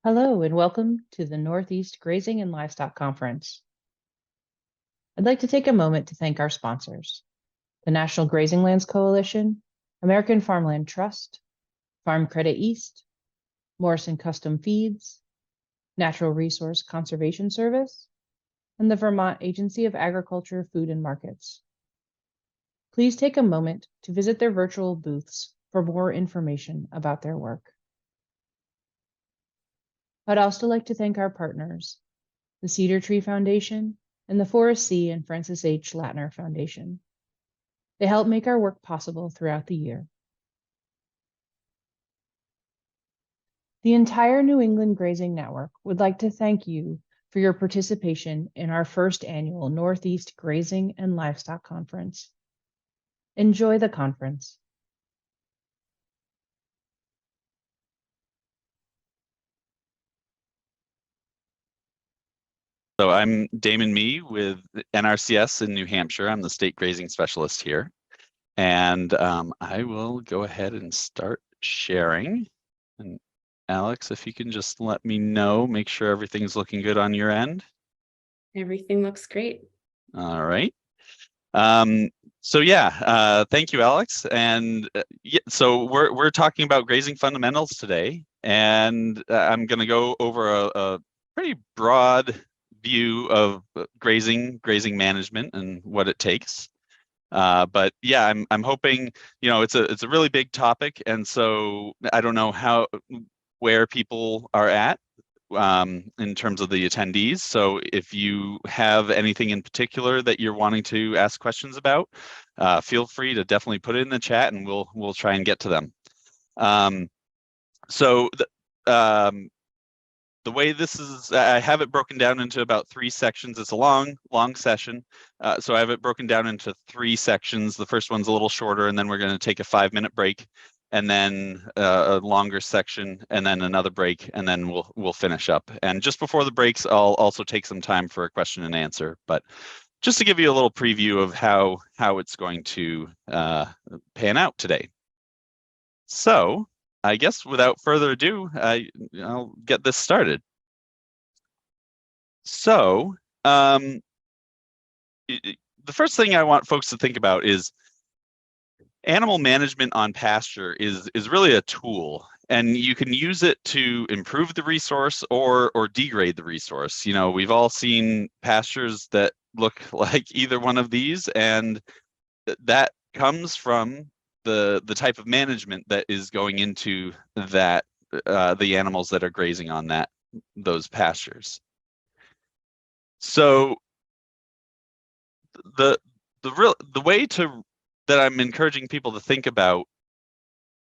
Hello and welcome to the Northeast Grazing and Livestock Conference. I'd like to take a moment to thank our sponsors, the National Grazing Lands Coalition, American Farmland Trust, Farm Credit East, Morrison Custom Feeds, Natural Resource Conservation Service, and the Vermont Agency of Agriculture, Food and Markets. Please take a moment to visit their virtual booths for more information about their work. I'd also like to thank our partners, the Cedar Tree Foundation and the Forest C and Francis H. Latner Foundation. They help make our work possible throughout the year. The entire New England Grazing Network would like to thank you for your participation in our first annual Northeast Grazing and Livestock Conference. Enjoy the conference. So I'm Daimon Meeh with NRCS in New Hampshire. I'm the state grazing specialist here. And I will go ahead and start sharing. And Alex, if you can just let me know, make sure everything's looking good on your end. Everything looks great. All right. So yeah, thank you, Alex. And so we're talking about grazing fundamentals today. And I'm going to go over a pretty broad view of grazing management and what it takes. But yeah, I'm hoping, it's a really big topic, and so I don't know where people are at in terms of the attendees. So if you have anything in particular that you're wanting to ask questions about, feel free to definitely put it in the chat, and we'll try and get to them. The way this is, I have it broken down into about 3 sections. It's a long session. So I have it broken down into 3 sections. The first one's a little shorter, and then we're going to take a 5-minute break, and then a longer section, and then another break, and then we'll finish up. And just before the breaks, I'll also take some time for a question and answer. But just to give you a little preview of how it's going to pan out today. So I guess without further ado, I'll get this started. So the first thing I want folks to think about is animal management on pasture is really a tool, and you can use it to improve the resource or degrade the resource. We've all seen pastures that look like either one of these, and that comes from the type of management that is going into that the animals that are grazing on those pastures. So the way that I'm encouraging people to think about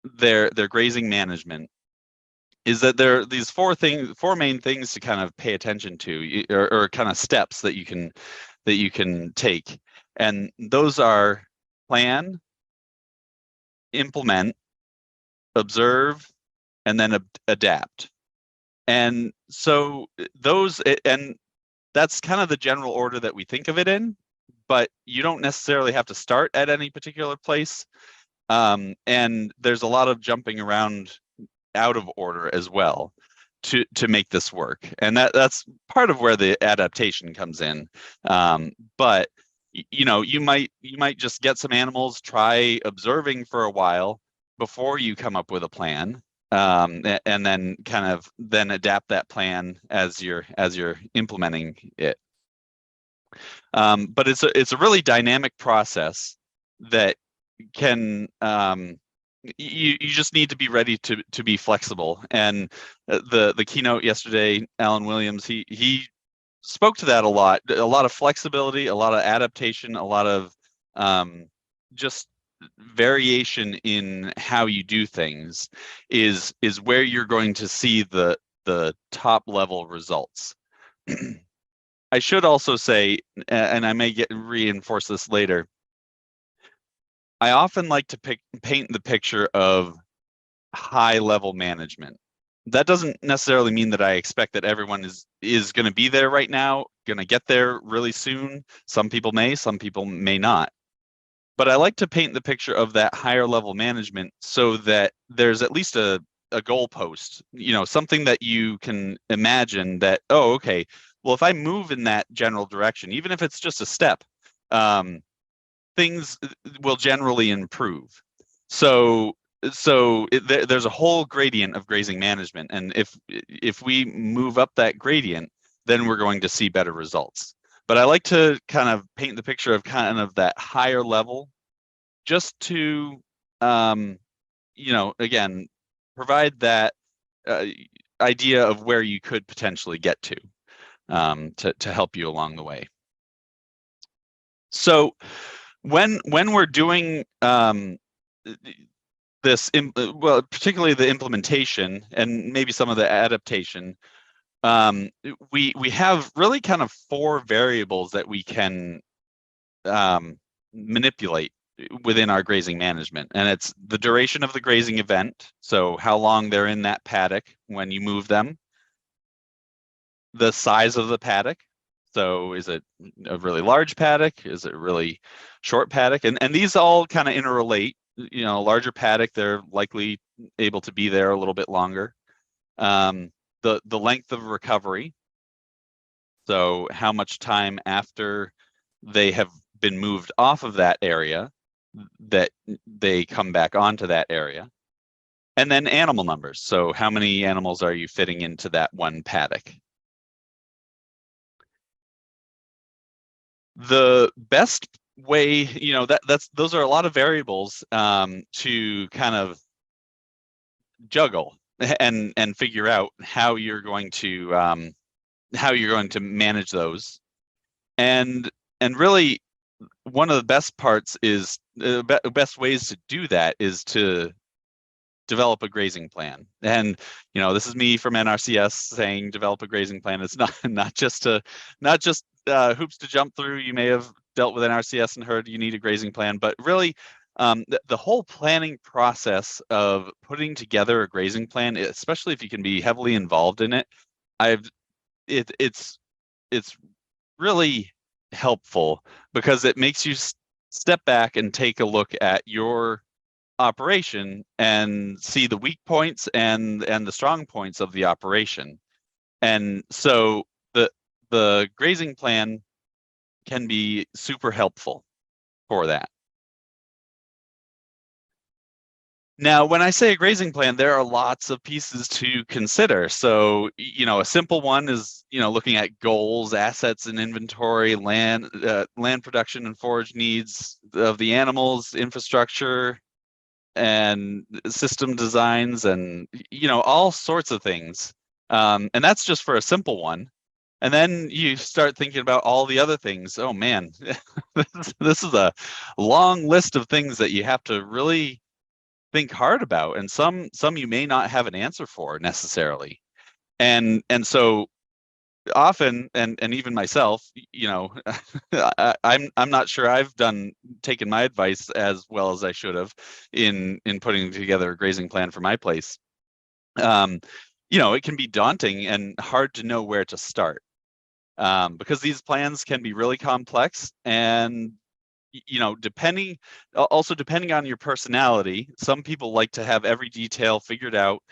their grazing management is that there are these 4 main things to kind of pay attention to, or kind of steps that you can take, and those are plan, implement, observe, and then adapt. And so that's kind of the general order that we think of it in, but you don't necessarily have to start at any particular place. And there's a lot of jumping around out of order as well to make this work. And that's part of where the adaptation comes in. But you might just get some animals, try observing for a while before you come up with a plan, and then kind of adapt that plan as you're implementing it. But it's a really dynamic process that can you just need to be ready to be flexible. And the keynote yesterday, Alan Williams, he spoke to that a lot of flexibility, a lot of adaptation, a lot of just variation in how you do things is where you're going to see the top level results. I should also say, and I may reinforce this later, I often like to paint the picture of high level management. That doesn't necessarily mean that I expect that everyone is going to be there right now, going to get there really soon. Some people may, some people may not. But I like to paint the picture of that higher level management so that there's at least a a goalpost, something that you can imagine that, oh, okay, well, if I move in that general direction, even if it's just a step, things will generally improve. So there's a whole gradient of grazing management, and if we move up that gradient, then we're going to see better results. But I like to kind of paint the picture of kind of that higher level, just to again, provide that idea of where you could potentially get to help you along the way. So when we're doing this, well, particularly the implementation and maybe some of the adaptation, we have really kind of 4 variables that we can manipulate within our grazing management, and it's the duration of the grazing event, so how long they're in that paddock when you move them, the size of the paddock, so is it a really large paddock, is it a really short paddock, and these all kind of interrelate. Larger paddock, they're likely able to be there a little bit longer. The length of recovery, so how much time after they have been moved off of that area that they come back onto that area. And then animal numbers, so how many animals are you fitting into that one paddock? The best way, those are a lot of variables to kind of juggle and figure out how you're going to manage those. And really, one of the best parts is best ways to do that is to develop a grazing plan. And this is me from NRCS saying develop a grazing plan. It's not just hoops to jump through. You may have dealt with NRCS and heard you need a grazing plan, but really the whole planning process of putting together a grazing plan, especially if you can be heavily involved in it, it's really helpful because it makes you step back and take a look at your operation and see the weak points and the strong points of the operation. And so the grazing plan can be super helpful for that. Now, when I say a grazing plan, there are lots of pieces to consider. So, a simple one is, looking at goals, assets and inventory, land production and forage needs of the animals, infrastructure, and system designs, and, all sorts of things. And that's just for a simple one. And then you start thinking about all the other things. Oh man, this is a long list of things that you have to really think hard about, and some you may not have an answer for necessarily. And so often, and even myself, I'm not sure I've taken my advice as well as I should have in putting together a grazing plan for my place. It can be daunting and hard to know where to start, because these plans can be really complex, and depending on your personality, some people like to have every detail figured out.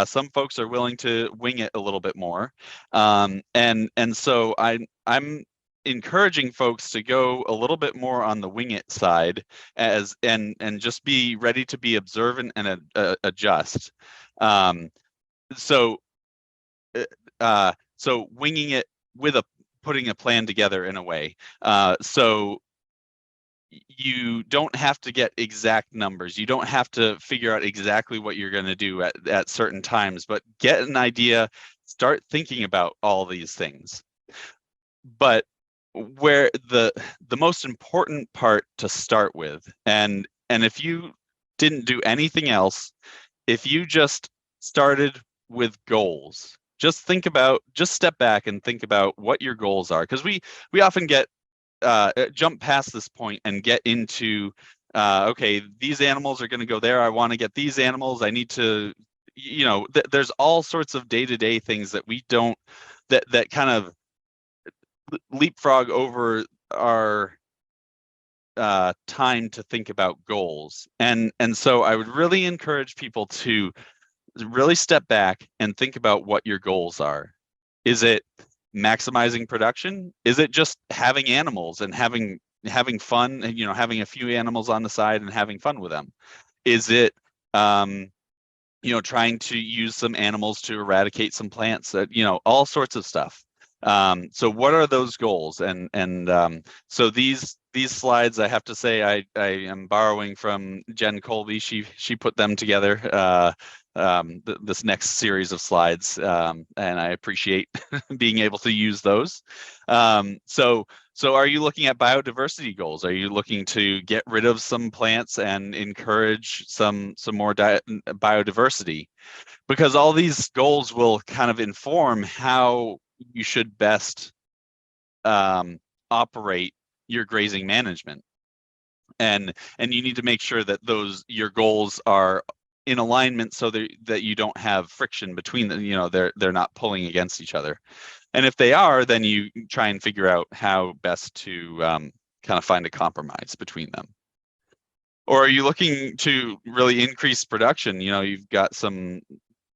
Some folks are willing to wing it a little bit more, and so I'm encouraging folks to go a little bit more on the wing it side, and just be ready to be observant and adjust. So winging it with putting a plan together in a way. So you don't have to get exact numbers. You don't have to figure out exactly what you're going to do at certain times, but get an idea, start thinking about all these things. But where the most important part to start with, and if you didn't do anything else, if you just started with goals, just step back and think about what your goals are, because we often jump past this point and get into okay, these animals are going to go there, I want to get these animals, I need to, there's all sorts of day-to-day things that we don't, that kind of leapfrog over our time to think about goals. And so I would really encourage people to really step back and think about what your goals are. Is it maximizing production? Is it just having animals and having fun, and having a few animals on the side and having fun with them? Is it trying to use some animals to eradicate some plants, that all sorts of stuff. So what are those goals? So these slides, I have to say, I am borrowing from Jen Colby. She put them together, this next series of slides, and I appreciate being able to use those. So are you looking at biodiversity goals? Are you looking to get rid of some plants and encourage some more biodiversity? Because all these goals will kind of inform how you should best operate your grazing management. And you need to make sure that your goals are in alignment, so that you don't have friction between them. They're not pulling against each other. And if they are, then you try and figure out how best to kind of find a compromise between them. Or are you looking to really increase production? You've got some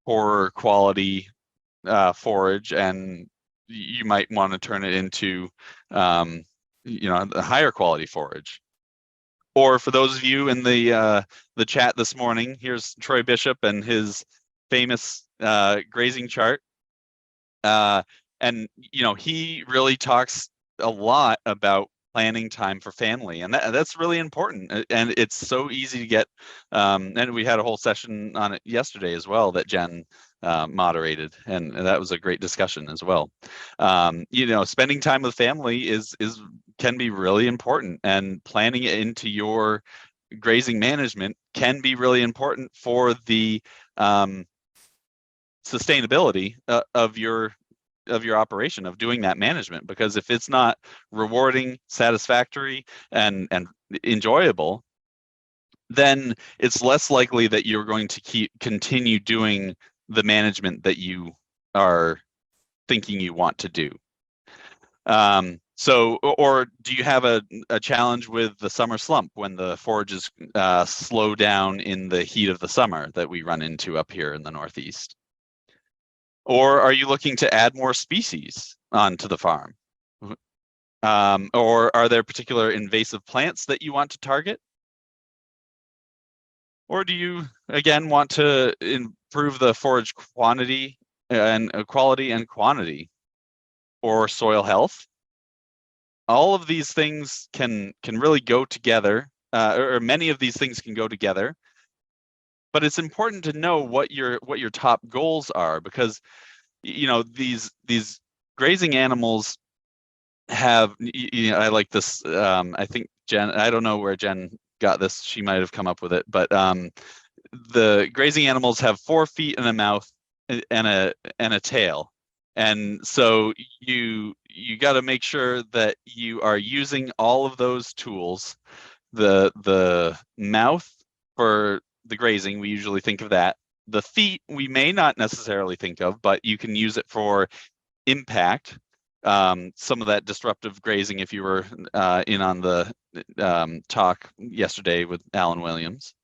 poorer quality forage, and you might want to turn it into a higher quality forage. Or for those of you in the chat this morning, here's Troy Bishop and his famous grazing chart. And he really talks a lot about planning time for family, and that's really important. And it's so easy to get. And we had a whole session on it yesterday as well that Jen moderated, and that was a great discussion as well. Spending time with family can be really important, and planning it into your grazing management can be really important for the sustainability of your operation, of doing that management. Because if it's not rewarding, satisfactory, and enjoyable, then it's less likely that you're going to continue doing the management that you are thinking you want to do. Or do you have a challenge with the summer slump, when the forages slow down in the heat of the summer that we run into up here in the Northeast? Or are you looking to add more species onto the farm? Or are there particular invasive plants that you want to target? Or do you, again, want to improve the forage quantity and quality and quantity, or soil health? All of these things can really go together, or many of these things can go together. But it's important to know what your top goals are, because these grazing animals have, I like this. I think Jen, I don't know where Jen got this. She might have come up with it, but the grazing animals have 4 feet and a mouth and a tail. And so you got to make sure that you are using all of those tools. The mouth for the grazing, we usually think of that. The feet we may not necessarily think of, but you can use it for impact. Some of that disruptive grazing, if you were in on the talk yesterday with Alan Williams.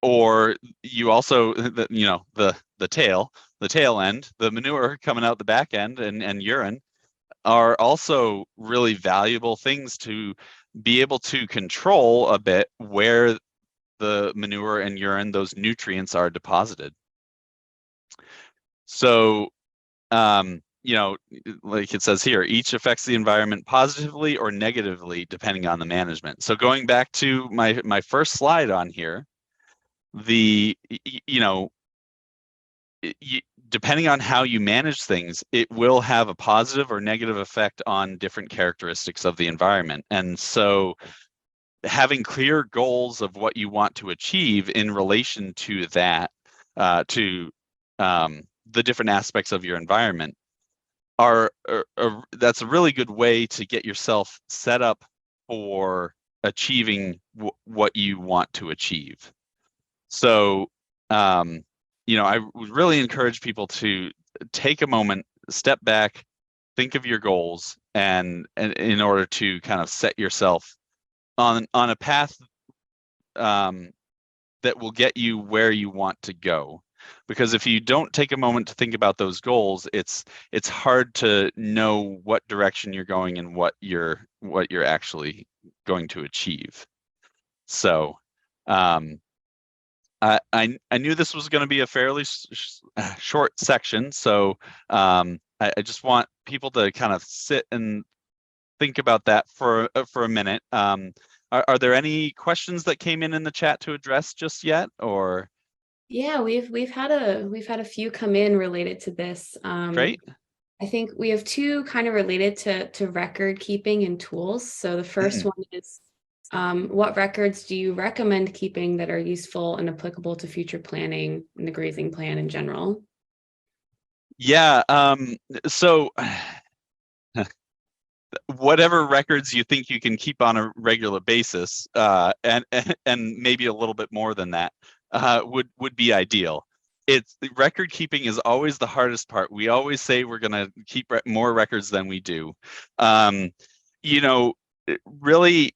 Or you also, the tail end, the manure coming out the back end, and urine are also really valuable things to be able to control a bit where the manure and urine, those nutrients, are deposited. So, like it says here, each affects the environment positively or negatively depending on the management. So going back to my first slide on here, depending on how you manage things, it will have a positive or negative effect on different characteristics of the environment. And so having clear goals of what you want to achieve in relation to that, to the different aspects of your environment, that's a really good way to get yourself set up for achieving what you want to achieve. So, I would really encourage people to take a moment, step back, think of your goals, and in order to kind of set yourself on a path that will get you where you want to go. Because if you don't take a moment to think about those goals, it's hard to know what direction you're going and what you're actually going to achieve. So I knew this was going to be a fairly short section, so I just want people to kind of sit and think about that for a minute. Are there any questions that came in the chat to address just yet, or? Yeah, we've had a few come in related to this. Great. I think we have two kind of related to record keeping and tools. So the first one is, what records do you recommend keeping that are useful and applicable to future planning and the grazing plan in general? Yeah. So whatever records you think you can keep on a regular basis, and maybe a little bit more than that, would be ideal. Record keeping is always the hardest part. We always say we're going to keep more records than we do. Really,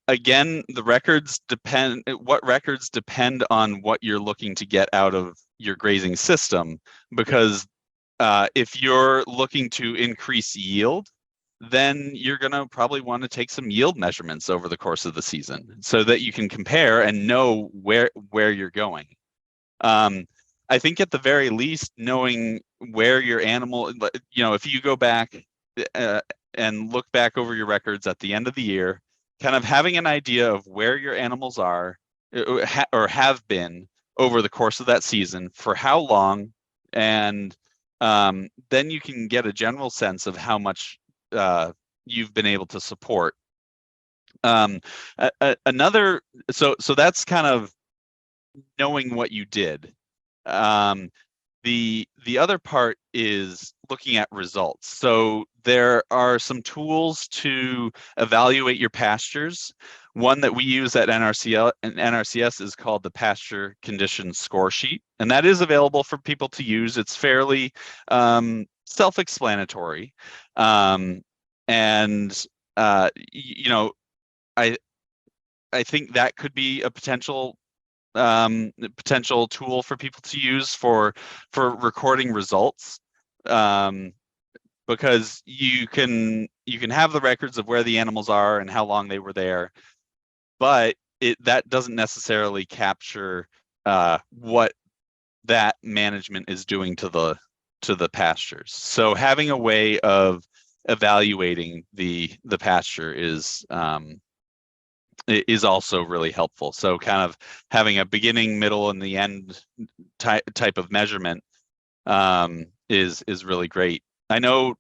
again, the records depend. What records depend on what you're looking to get out of your grazing system, because if you're looking to increase yield, then you're going to probably want to take some yield measurements over the course of the season so that you can compare and know where you're going. I think at the very least, knowing where your animal, if you go back and look back over your records at the end of the year, kind of having an idea of where your animals are or have been over the course of that season, for how long, and then you can get a general sense of how much you've been able to support. Another, so that's kind of knowing what you did. The other part is looking at results. So there are some tools to evaluate your pastures. One that we use at NRCS is called the Pasture Condition Score Sheet, and that is available for people to use. It's fairly self-explanatory, and I think that could be a potential tool for people to use for recording results, because you can have the records of where the animals are and how long they were there, but that doesn't necessarily capture what that management is doing to the pastures. So having a way of evaluating the pasture is also really helpful. So kind of having a beginning, middle, and the end type of measurement is really great. I know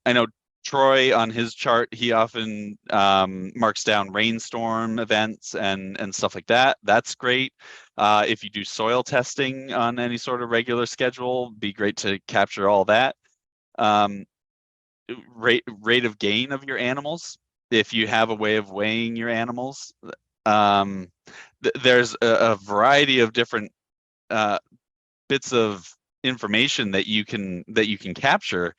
Troy, on his chart, he often marks down rainstorm events and stuff like that. That's great. If you do soil testing on any sort of regular schedule, be great to capture all that. Rate of gain of your animals. If you have a way of weighing your animals, there's a variety of different bits of information that you can capture.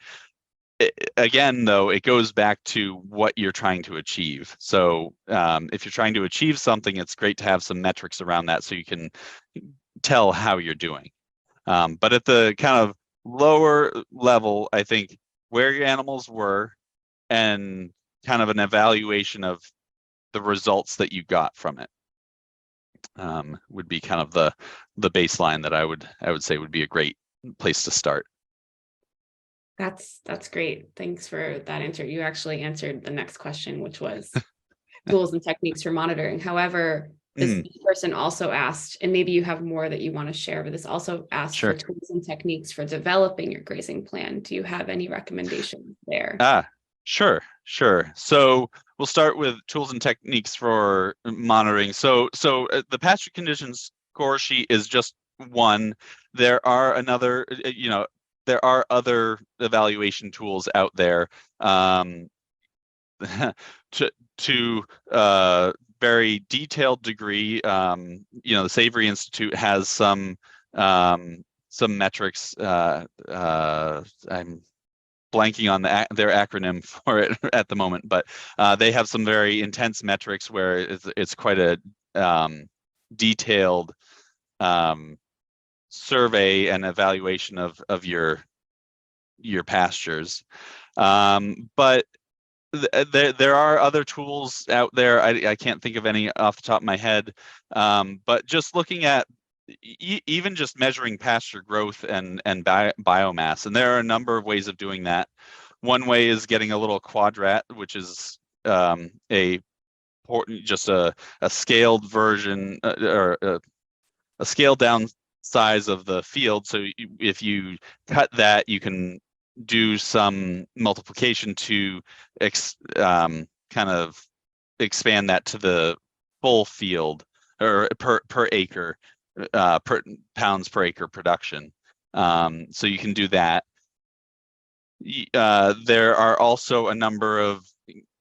Again, though, it goes back to what you're trying to achieve. So if you're trying to achieve something, it's great to have some metrics around that so you can tell how you're doing. But at the kind of lower level, I think where your animals were and kind of an evaluation of the results that you got from it would be kind of the baseline that I would say would be a great place to start. That's great. Thanks for that answer. You actually answered the next question, which was tools and techniques for monitoring. However, this person also asked, and maybe you have more that you want to share, but this also asked for tools and techniques for developing your grazing plan. Do you have any recommendations there? Sure. So we'll start with tools and techniques for monitoring. So the pasture conditions score sheet is just one. There are there are other evaluation tools out there to very detailed degree. The Savory Institute has some metrics. I'm blanking on their acronym for it at the moment, but they have some very intense metrics where it's quite a detailed survey and evaluation of your pastures. But there are other tools out there. I can't think of any off the top of my head. But just looking at even just measuring pasture growth and biomass, and there are a number of ways of doing that. One way is getting a little quadrat, which is just a scaled version or a scaled down size of the field. So if you cut that, you can do some multiplication to kind of expand that to the full field or per acre, per pounds per acre production. So you can do that. There are also a number of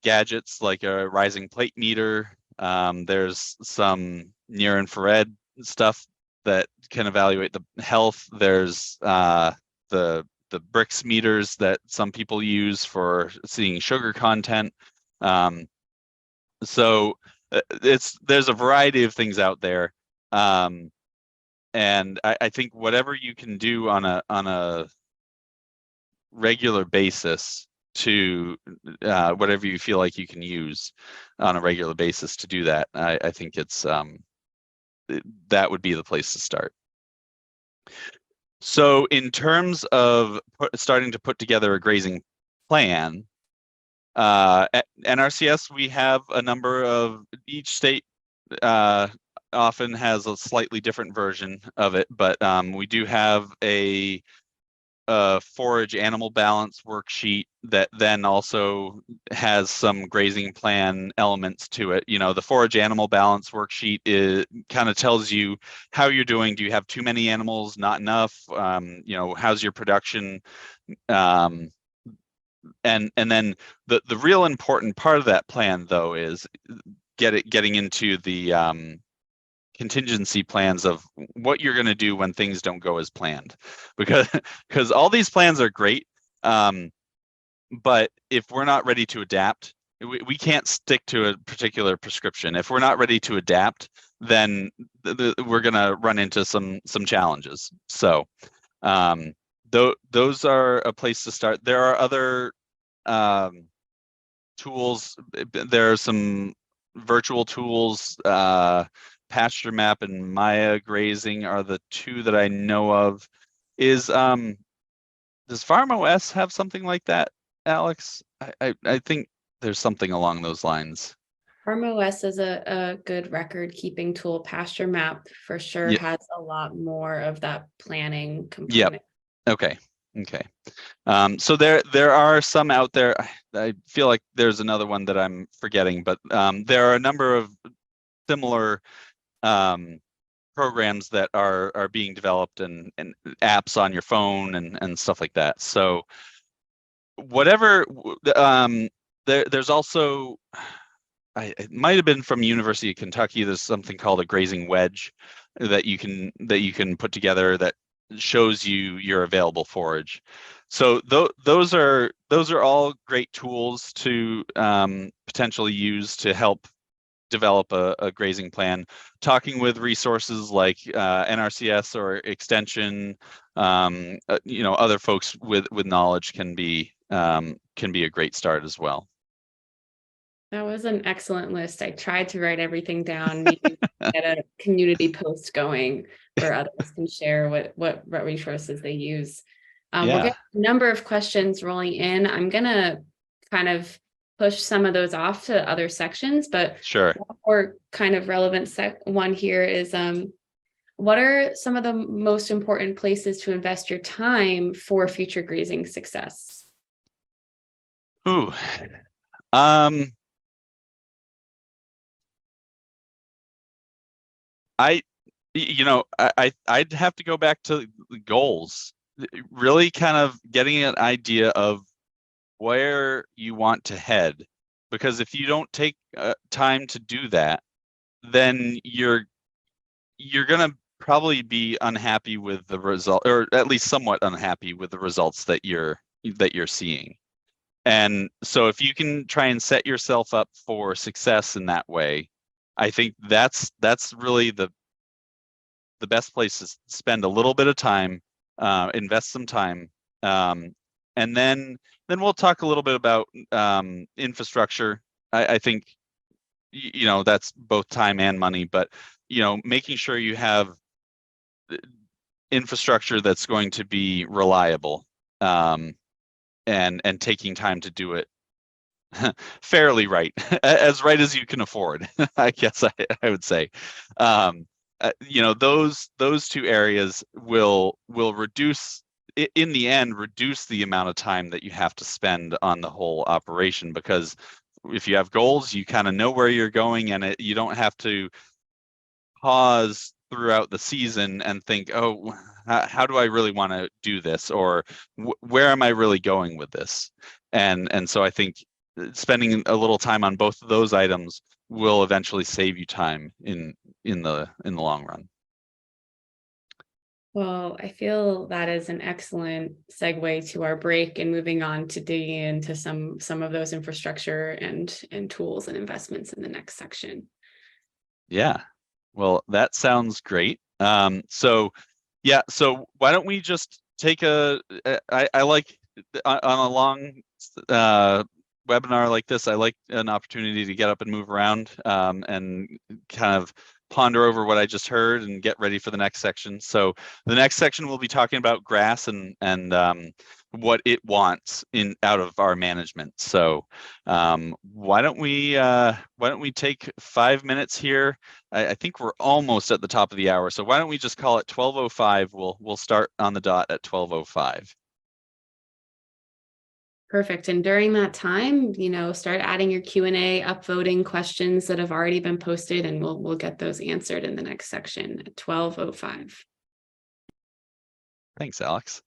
gadgets like a rising plate meter. There's some near infrared stuff that can evaluate the health. There's the Brix meters that some people use for seeing sugar content. So there's a variety of things out there. And I think whatever you can do on a regular basis to whatever you feel like you can use on a regular basis to do that, I think it's that would be the place to start. So in terms of starting to put together a grazing plan, at NRCS, we have a number of, each state often has a slightly different version of it, but we do have a forage animal balance worksheet that then also has some grazing plan elements to it. You know, the forage animal balance worksheet kind of tells you how you're doing. Do you have too many animals, not enough? You know, how's your production? And then the real important part of that plan, though, is getting into the contingency plans of what you're going to do when things don't go as planned, because all these plans are great, but if we're not ready to adapt, we can't stick to a particular prescription. If we're not ready to adapt, then we're going to run into some challenges. So those are a place to start. There are other tools. There are some virtual tools. Pasture Map and Maya Grazing are the two that I know of. Does Farm OS have something like that, Alex? I think there's something along those lines. Farm OS is a good record keeping tool. Pasture Map for sure has a lot more of that planning component. Yep. Okay. So there are some out there. I feel like there's another one that I'm forgetting, but there are a number of similar programs that are being developed and apps on your phone and stuff like that. So whatever, there's also, it might have been from University of Kentucky, there's something called a grazing wedge that you can put together that shows you your available forage. So those are all great tools to potentially use to help develop a grazing plan. Talking with resources like NRCS or Extension, you know, other folks with knowledge can be a great start as well. That was an excellent list. I tried to write everything down, maybe get a community post going where others can share what resources they use. We'll get a number of questions rolling in. I'm gonna kind of push some of those off to other sections, but sure. One more kind of relevant one here is what are some of the most important places to invest your time for future grazing success? Ooh. I'd have to go back to the goals, really kind of getting an idea of where you want to head, because if you don't take time to do that, then you're going to probably be unhappy with the result, or at least somewhat unhappy with the results that you're seeing. And so if you can try and set yourself up for success in that way, I think that's really the the best place is to spend a little bit of time, invest some time, and then we'll talk a little bit about infrastructure. I think that's both time and money, but making sure you have infrastructure that's going to be reliable, and taking time to do it fairly right, as right as you can afford. I guess I would say, those two areas will reduce, in the end, reduce the amount of time that you have to spend on the whole operation, because if you have goals, you kind of know where you're going, and you don't have to pause throughout the season and think, oh, how do I really want to do this, or where am I really going with this? And so I think spending a little time on both of those items will eventually save you time in the long run. Well, I feel that is an excellent segue to our break and moving on to digging into some of those infrastructure and tools and investments in the next section. Yeah, well, that sounds great. So why don't we just take I like, on a long webinar like this, I like an opportunity to get up and move around, and kind of ponder over what I just heard and get ready for the next section. So the next section, we'll be talking about grass and what it wants out of our management. So why don't we take 5 minutes here? I think we're almost at the top of the hour, so why don't we just call it 12:05? We'll start on the dot at 12:05. Perfect. And during that time, start adding your Q&A, upvoting questions that have already been posted, and we'll get those answered in the next section at 12:05. Thanks, Alex.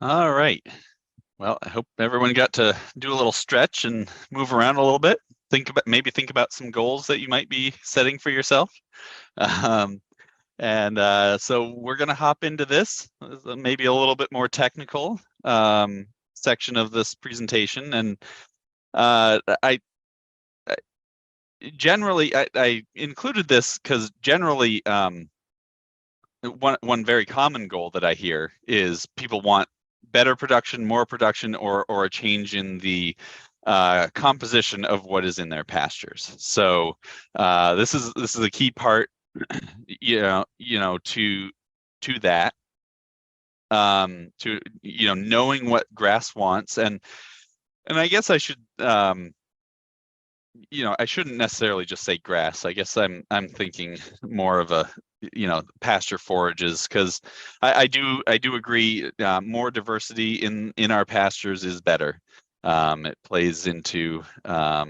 All right. Well, I hope everyone got to do a little stretch and move around a little bit. Maybe think about some goals that you might be setting for yourself. Um, so we're going to hop into this, maybe a little bit more technical section of this presentation. And I included this because generally one very common goal that I hear is people want better production, more production, or a change in the composition of what is in their pastures. So this is a key part, to that, to knowing what grass wants, and I guess I should. I shouldn't necessarily just say grass. I guess I'm thinking more of a pasture forages, because I do agree, more diversity in our pastures is better. It plays into a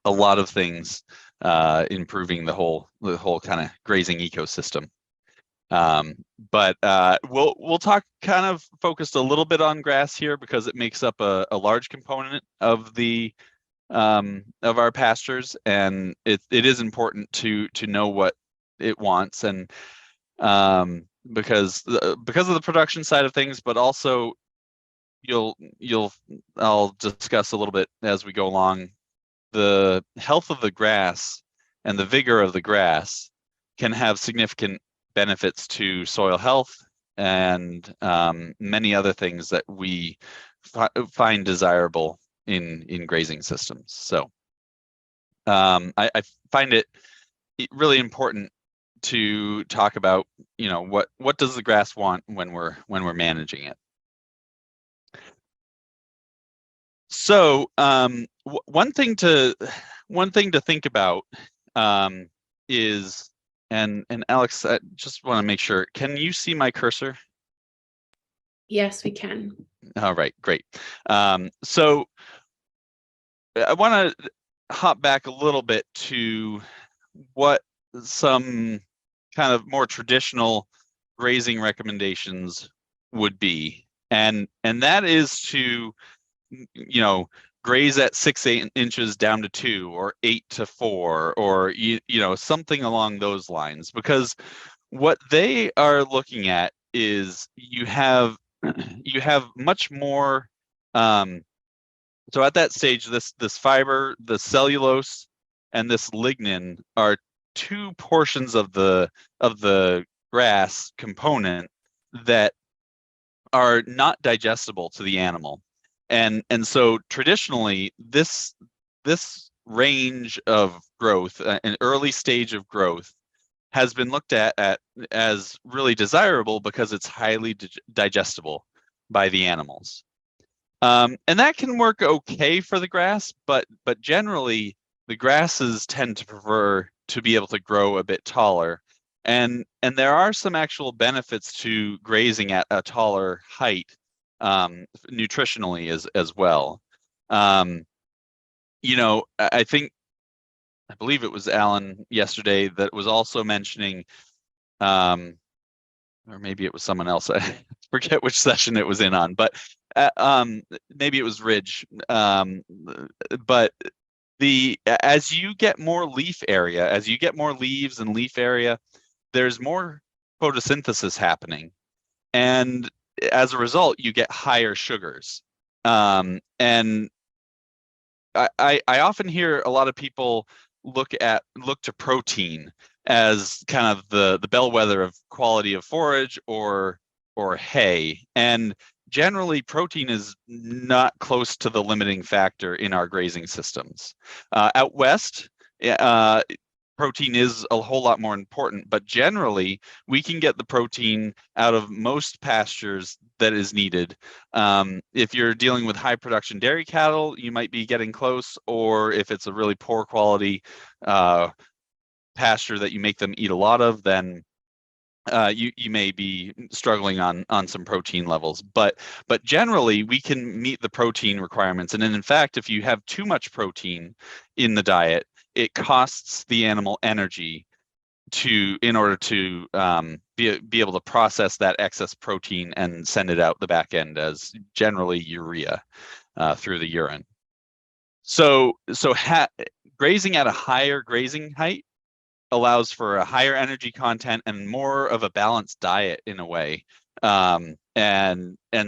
lot of things, improving the whole kind of grazing ecosystem. But we'll talk kind of focused a little bit on grass here because it makes up a large component of our pastures, and it is important to know what it wants, and because of the production side of things, but also I'll discuss a little bit as we go along. The health of the grass and the vigor of the grass can have significant benefits to soil health and many other things that we find desirable in grazing systems. So I find it really important to talk about, what does the grass want when we're managing it. So one thing to think about is, and Alex, I just want to make sure, can you see my cursor? Yes, we can. All right, great. So I want to hop back a little bit to what some kind of more traditional grazing recommendations would be, and that is to graze at 6 inches down to 2, or 8 to 4, or something along those lines, because what they are looking at is you have much more. So at that stage, this fiber, the cellulose, and this lignin are two portions of the grass component that are not digestible to the animal, and so traditionally this range of growth, an early stage of growth, has been looked at as really desirable because it's highly digestible by the animals. And that can work okay for the grass, but generally the grasses tend to prefer to be able to grow a bit taller, and there are some actual benefits to grazing at a taller height, nutritionally as well. I believe it was Alan yesterday that was also mentioning, or maybe it was someone else. I forget which session it was in on, but maybe it was Ridge. But as you get more leaf area, as you get more leaves and leaf area, there's more photosynthesis happening, and as a result, you get higher sugars. And I often hear a lot of people look to protein as kind of the bellwether of quality of forage or hay, and generally protein is not close to the limiting factor in our grazing systems. Out west, protein is a whole lot more important, but generally we can get the protein out of most pastures that is needed. If you're dealing with high production dairy cattle, you might be getting close, or if it's a really poor quality pasture that you make them eat a lot of, then you may be struggling on some protein levels, but generally we can meet the protein requirements. And then in fact, if you have too much protein in the diet, it costs the animal energy in order to be able to process that excess protein and send it out the back end as generally urea through the urine. So grazing at a higher grazing height allows for a higher energy content and more of a balanced diet in a way. And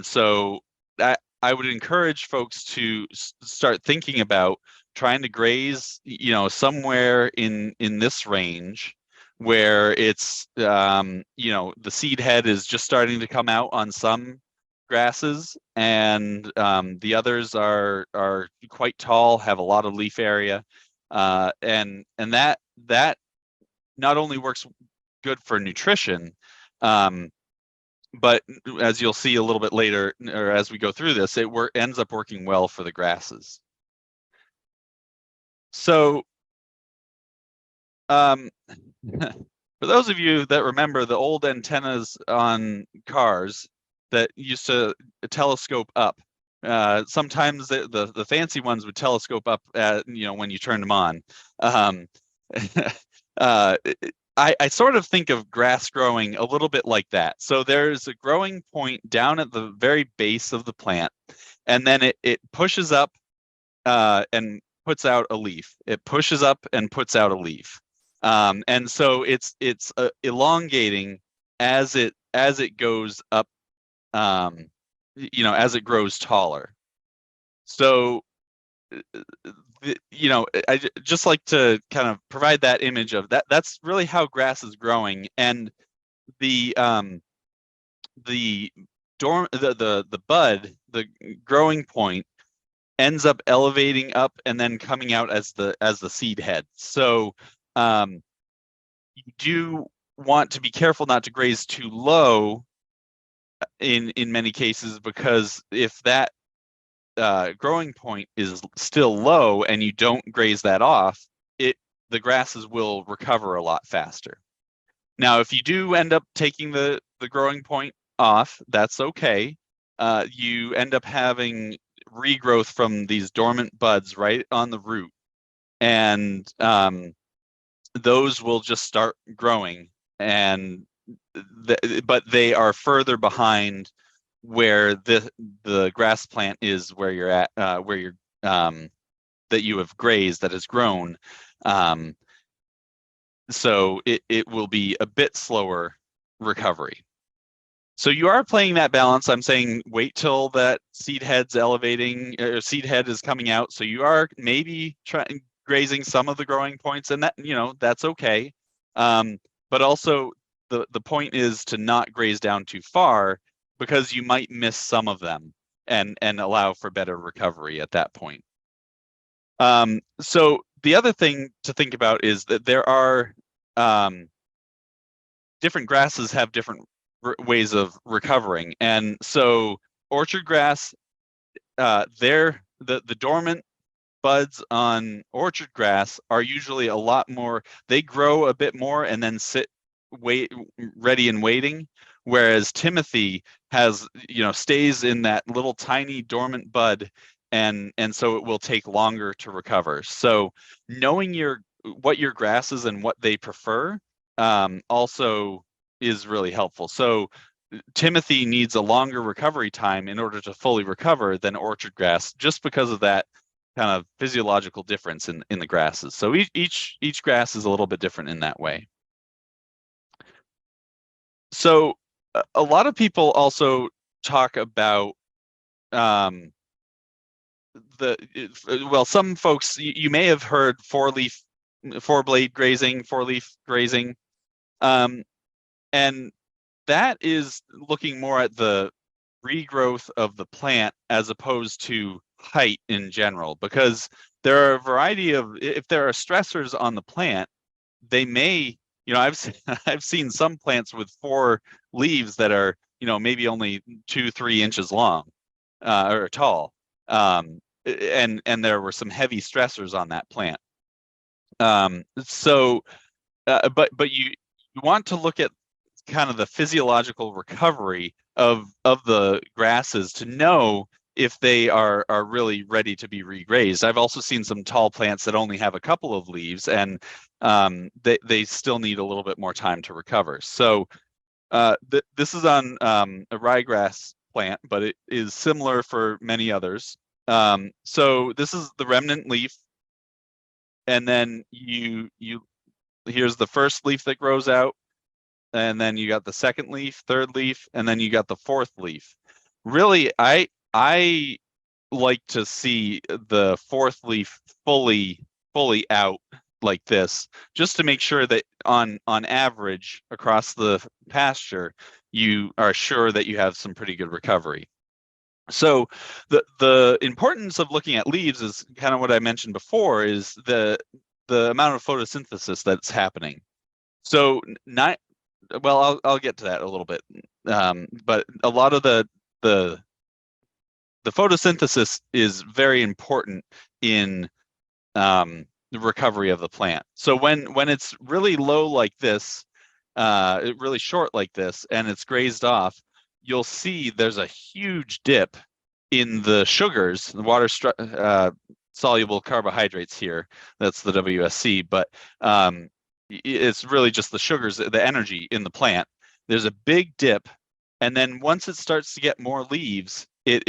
so I would encourage folks to start thinking about trying to graze, somewhere in this range where it's, the seed head is just starting to come out on some grasses, and the others are quite tall, have a lot of leaf area, and that not only works good for nutrition, but as you'll see a little bit later, or as we go through this, it ends up working well for the grasses. So for those of you that remember the old antennas on cars that used to telescope up, sometimes the fancy ones would telescope up when you turned them on. I sort of think of grass growing a little bit like that. So there's a growing point down at the very base of the plant, and then it pushes up and puts out a leaf. It pushes up and puts out a leaf. And so it's elongating as it goes up, as it grows taller. So I just like to kind of provide that image of that. That's really how grass is growing, and the bud, the growing point, ends up elevating up and then coming out as the seed head. So you do want to be careful not to graze too low in many cases, because if that growing point is still low and you don't graze that off, the grasses will recover a lot faster. Now, if you do end up taking the growing point off, that's okay. You end up having regrowth from these dormant buds right on the root, and those will just start growing, but they are further behind where the grass plant is, where you're at, where you're that you have grazed, that has grown. So it will be a bit slower recovery. So you are playing that balance. I'm saying wait till that seed head's elevating, or seed head is coming out. So you are maybe grazing some of the growing points, and that that's okay. But also the point is to not graze down too far, because you might miss some of them and allow for better recovery at that point. So the other thing to think about is that there are different grasses have different ways of recovering, and so orchard grass, the dormant buds on orchard grass are usually a lot more. They grow a bit more and then sit ready and waiting, whereas Timothy has stays in that little tiny dormant bud, and so it will take longer to recover. So knowing what your grasses and what they prefer also is really helpful. So Timothy needs a longer recovery time in order to fully recover than orchard grass, just because of that kind of physiological difference in the grasses. So each grass is a little bit different in that way. So a lot of people also talk about some folks, you may have heard four-blade grazing, four-leaf grazing, and that is looking more at the regrowth of the plant as opposed to height in general, because there are a variety of, if there are stressors on the plant, they may, I've seen some plants with 4 leaves that are, maybe only 2-3 inches long or tall, and there were some heavy stressors on that plant. But you want to look at kind of the physiological recovery of the grasses to know if they are really ready to be regrazed. I've also seen some tall plants that only have a couple of leaves, and they still need a little bit more time to recover. So This is on a ryegrass plant, but it is similar for many others. So this is the remnant leaf, and then here's the first leaf that grows out, and then you got the second leaf, third leaf, and then you got the fourth leaf. Really, I like to see the fourth leaf fully out like this, just to make sure that on average across the pasture, you are sure that you have some pretty good recovery. So the importance of looking at leaves is kind of what I mentioned before, is the amount of photosynthesis that's happening. So well, I'll get to that a little bit, but a lot of the photosynthesis is very important in the recovery of the plant. So when it's really low like this, really short like this, and it's grazed off, you'll see there's a huge dip in the sugars, the water soluble carbohydrates here. That's the WSC, but it's really just the sugars, the energy in the plant. There's a big dip, and then once it starts to get more leaves, it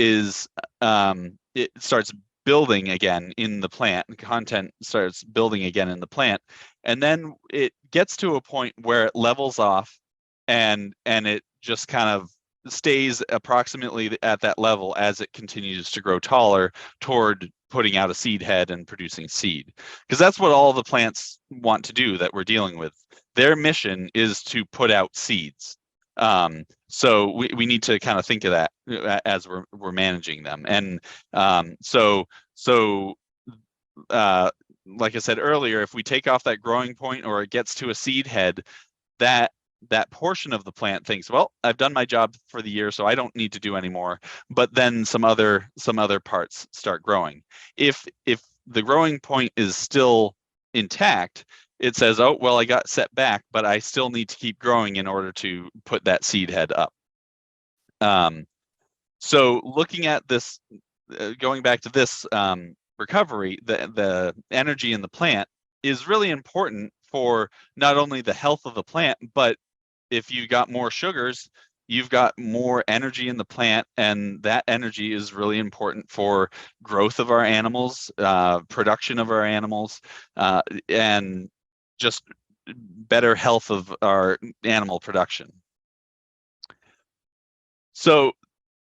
starts building again in the plant. Content starts building again in the plant, and then it gets to a point where it levels off, and it just kind of stays approximately at that level as it continues to grow taller toward putting out a seed head and producing seed, because that's what all the plants want to do that we're dealing with. Their mission is to put out seeds. So we need to kind of think of that as we're managing them. And like I said earlier, if we take off that growing point or it gets to a seed head, that portion of the plant thinks, well, I've done my job for the year, so I don't need to do any more. But then some other parts start growing. If the growing point is still intact, it says, oh, well, I got set back, but I still need to keep growing in order to put that seed head up. So looking at this, going back to this recovery, the energy in the plant is really important for not only the health of the plant, but if you got more sugars, you've got more energy in the plant, and that energy is really important for growth of our animals, production of our animals, and just better health of our animal production. So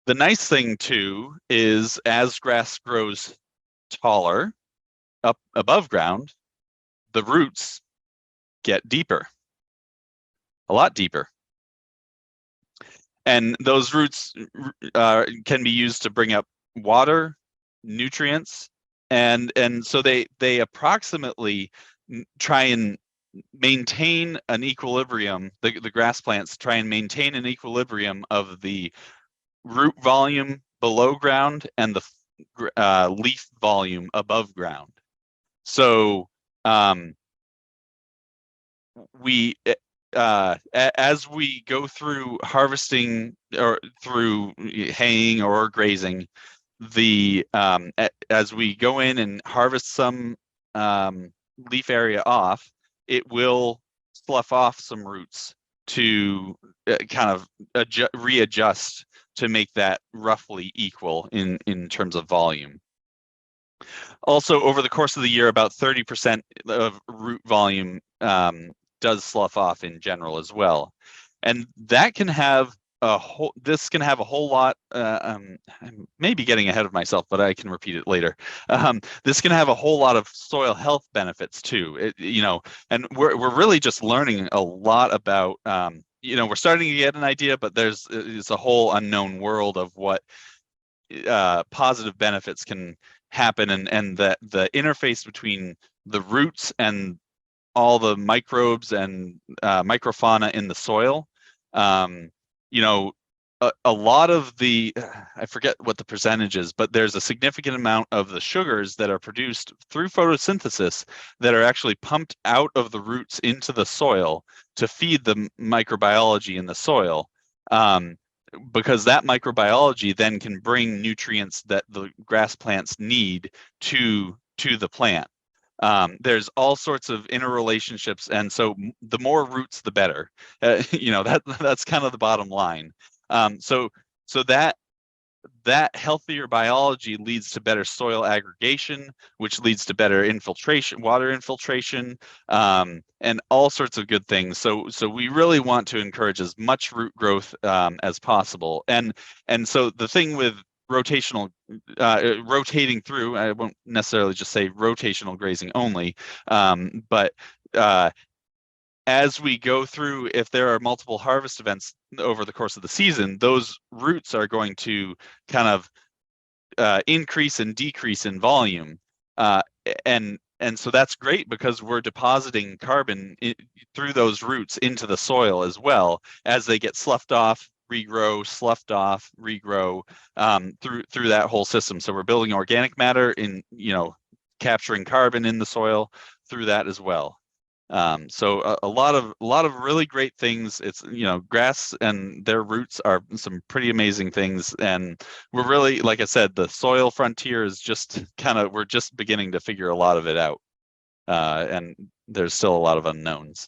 the nice thing too is, as grass grows taller up above ground, the roots get deeper, a lot deeper. And those roots can be used to bring up water, nutrients, and so they approximately try and maintain an equilibrium. The grass plants try and maintain an equilibrium of the root volume below ground and the leaf volume above ground. So as we go through harvesting or through haying or grazing, as we go in and harvest some leaf area off, it will slough off some roots to kind of readjust to make that roughly equal in terms of volume. Also, over the course of the year, about 30% of root volume does slough off in general as well, and that can have a whole lot. I may be getting ahead of myself, but I can repeat it later. This can have a whole lot of soil health benefits too. And we're really just learning a lot about. We're starting to get an idea, but it's a whole unknown world of what positive benefits can happen, and that the interface between the roots and all the microbes and microfauna in the soil. A lot of I forget what the percentage is, but there's a significant amount of the sugars that are produced through photosynthesis that are actually pumped out of the roots into the soil to feed the microbiology in the soil. Because that microbiology then can bring nutrients that the grass plants need to the plant. There's all sorts of interrelationships, and so the more roots, the better. That's kind of the bottom line. So that healthier biology leads to better soil aggregation, which leads to better infiltration, water infiltration, and all sorts of good things. So we really want to encourage as much root growth as possible. And so the thing with rotational rotating through, I won't necessarily just say rotational grazing only, but as we go through, if there are multiple harvest events over the course of the season, those roots are going to kind of increase and decrease in volume. And so that's great because we're depositing carbon through those roots into the soil as well as they get sloughed off, regrow, sloughed off, regrow through that whole system. So we're building organic matter in, capturing carbon in the soil through that as well. So a lot of really great things. It's, grass and their roots are some pretty amazing things, and we're really, like I said, the soil frontier is just we're just beginning to figure a lot of it out, and there's still a lot of unknowns.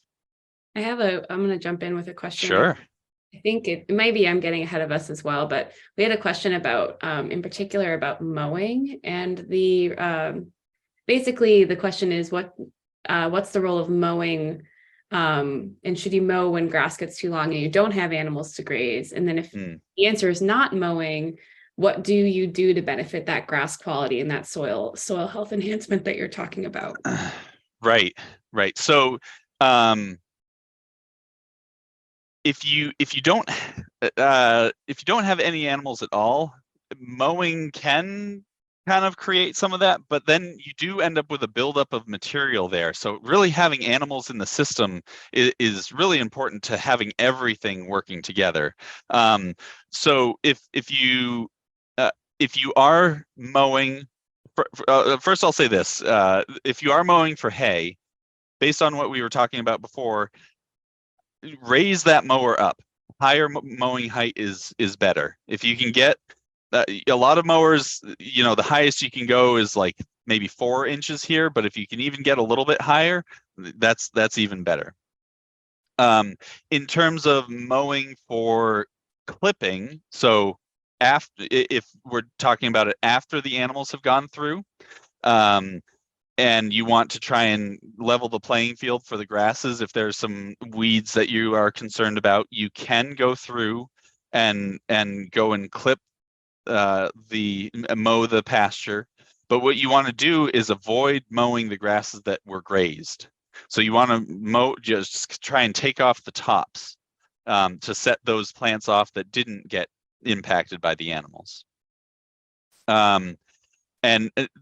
I'm going to jump in with a question. Sure. I think it maybe I'm getting ahead of us as well, but we had a question about, in particular, about mowing, and basically the question is what's the role of mowing, and should you mow when grass gets too long and you don't have animals to graze? And then if the answer is not mowing, what do you do to benefit that grass quality and that soil health enhancement that you're talking about? Right. So if you don't have any animals at all, mowing can kind of create some of that, but then you do end up with a buildup of material there. So really having animals in the system is really important to having everything working together. So if you are mowing, first I'll say this, if you are mowing for hay, based on what we were talking about before, raise that mower up. Higher mowing height is better. If you can get a lot of mowers, the highest you can go is like maybe 4 inches here, but if you can even get a little bit higher, that's even better. In terms of mowing for clipping, so if we're talking about it after the animals have gone through, and you want to try and level the playing field for the grasses, if there's some weeds that you are concerned about, you can go through and go and clip mow the pasture. But what you want to do is avoid mowing the grasses that were grazed. So you want to just try and take off the tops to set those plants off that didn't get impacted by the animals. And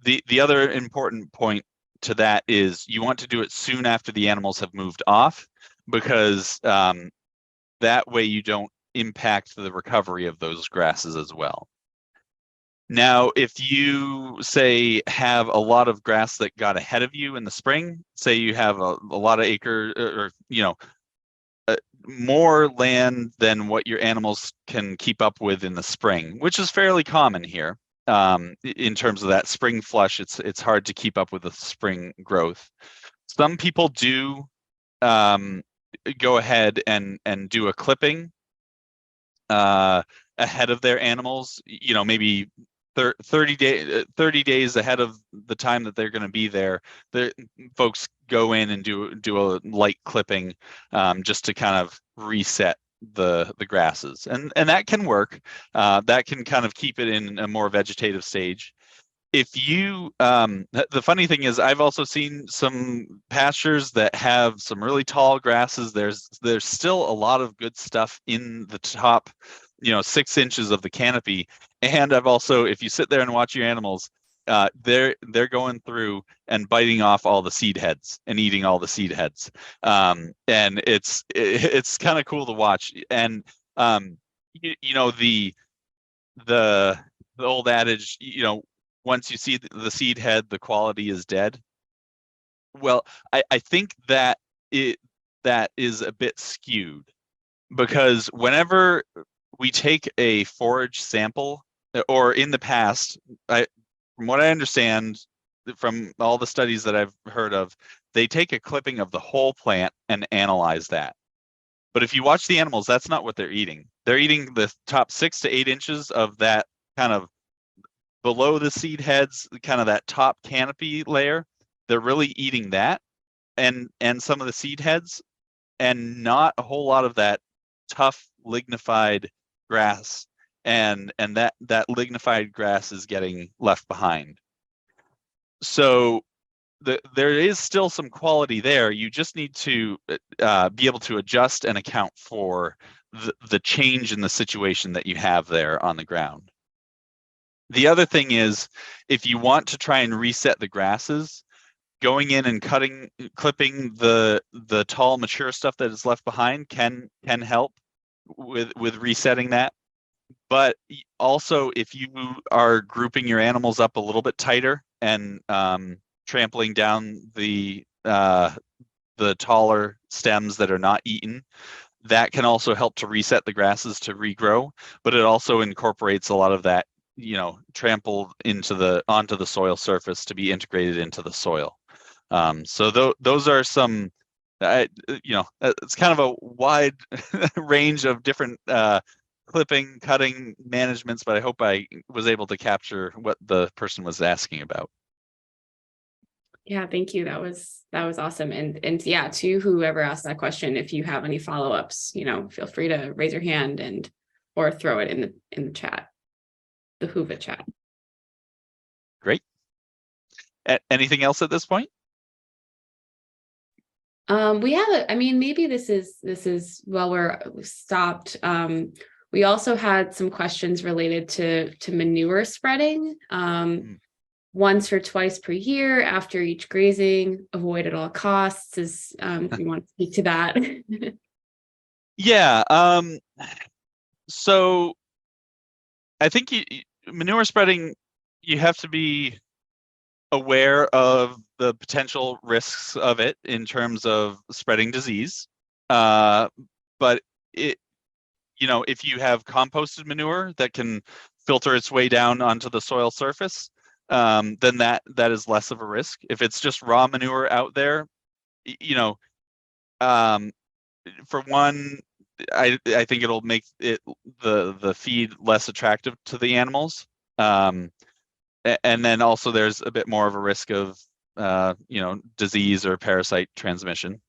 the other important point to that is you want to do it soon after the animals have moved off, because that way you don't impact the recovery of those grasses as well. Now, if you say have a lot of grass that got ahead of you in the spring, say you have a lot of acre or more land than what your animals can keep up with in the spring, which is fairly common here. In terms of that spring flush, it's hard to keep up with the spring growth. Some people do go ahead and do a clipping ahead of their animals, maybe 30 days ahead of the time that they're going to be there. The folks go in and do a light clipping just to kind of reset the grasses, and that can work. That can kind of keep it in a more vegetative stage. If you the funny thing is, I've also seen some pastures that have some really tall grasses. There's still a lot of good stuff in the top 6 inches of the canopy. And I've also, if you sit there and watch your animals, they're going through and biting off all the seed heads and eating all the seed heads, and it's kind of cool to watch. And the old adage, once you see the seed head, the quality is dead. Well, I think that is a bit skewed, because whenever we take a forage sample, or in the past, from what I understand, from all the studies that I've heard of, they take a clipping of the whole plant and analyze that. But if you watch the animals, that's not what they're eating. They're eating the top 6 to 8 inches of that kind of below the seed heads, kind of that top canopy layer. They're really eating that and some of the seed heads, and not a whole lot of that tough lignified grass, and that lignified grass is getting left behind. So there is still some quality there. You just need to be able to adjust and account for the change in the situation that you have there on the ground. The other thing is, if you want to try and reset the grasses, going in and clipping the tall, mature stuff that is left behind can help with resetting that. But also, if you are grouping your animals up a little bit tighter and trampling down the taller stems that are not eaten, that can also help to reset the grasses to regrow. But it also incorporates a lot of that, trampled onto the soil surface to be integrated into the soil. So those are some, it's kind of a wide range of different clipping, cutting managements, but I hope I was able to capture what the person was asking about. Yeah, thank you. That was awesome. And yeah, to whoever asked that question, if you have any follow-ups, feel free to raise your hand or throw it in the chat, the Whova chat. Great. Anything else at this point? We have maybe this is while we're stopped. We also had some questions related to manure spreading. Once or twice per year after each grazing, avoid at all costs. You want to speak to that? Yeah. So I think manure spreading, you have to be aware of the potential risks of it in terms of spreading disease. But if you have composted manure that can filter its way down onto the soil surface, then that is less of a risk. If it's just raw manure out there, for one, I think it'll make the feed less attractive to the animals. And then also there's a bit more of a risk of disease or parasite transmission.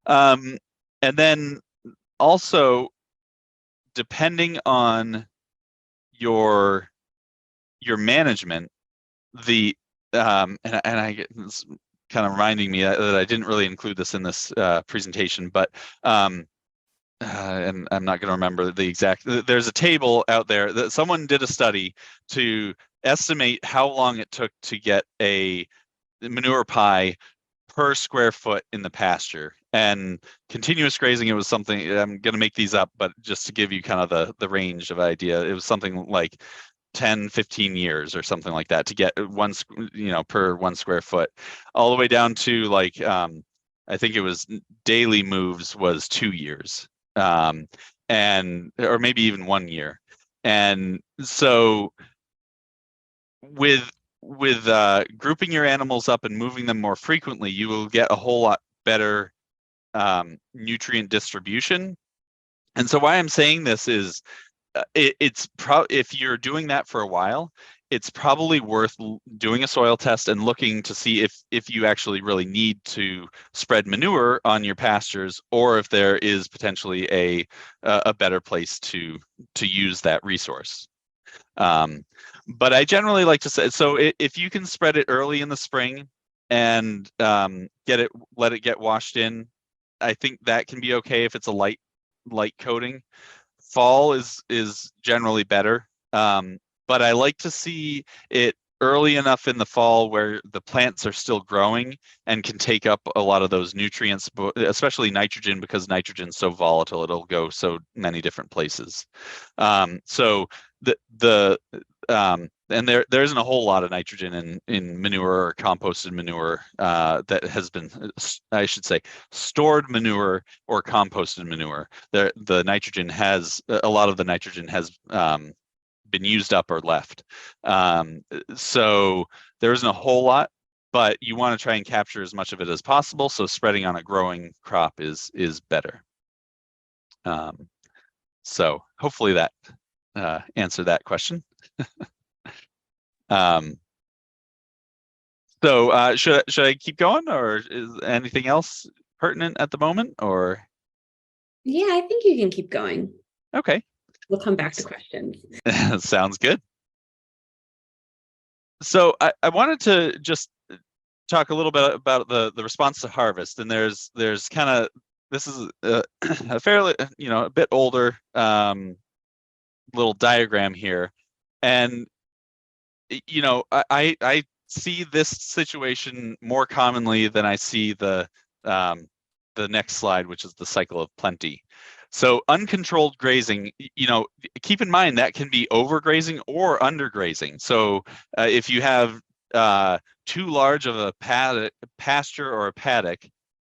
And then also, depending on your management, and I get it's kind of reminding me that I didn't really include this in this presentation, but and I'm not going to remember the exact. There's a table out there that someone did a study to estimate how long it took to get a manure pie per square foot in the pasture. And continuous grazing, it was something, I'm going to make these up, but just to give you kind of the range of idea, it was something like 10, 15 years or something like that to get one, per 1 square foot, all the way down to like, I think it was daily moves was 2 years, or maybe even 1 year. And so with grouping your animals up and moving them more frequently, you will get a whole lot better nutrient distribution. And so why I'm saying this is, if you're doing that for a while, it's probably worth doing a soil test and looking to see if you actually really need to spread manure on your pastures, or if there is potentially a better place to use that resource. But I generally like to say, so if you can spread it early in the spring and let it get washed in, I think that can be okay if it's a light coating. Fall is generally better, but I like to see it early enough in the fall where the plants are still growing and can take up a lot of those nutrients, especially nitrogen, because nitrogen's so volatile, it'll go so many different places. So and there isn't a whole lot of nitrogen in manure or composted manure that has been, I should say, stored manure or composted manure. The nitrogen has, a lot of the nitrogen has been used up or left. So there isn't a whole lot, but you want to try and capture as much of it as possible. So spreading on a growing crop is better. So hopefully that answered that question. So should I keep going, or is anything else pertinent at the moment, or? Yeah, I think you can keep going. Okay. We'll come back to questions. Sounds good. So I wanted to just talk a little bit about the response to harvest, and there's kind of, this is a fairly, a bit older little diagram here, and I see this situation more commonly than I see the next slide, which is the cycle of plenty. So uncontrolled grazing, keep in mind that can be overgrazing or undergrazing. So if you have too large of a pasture or a paddock,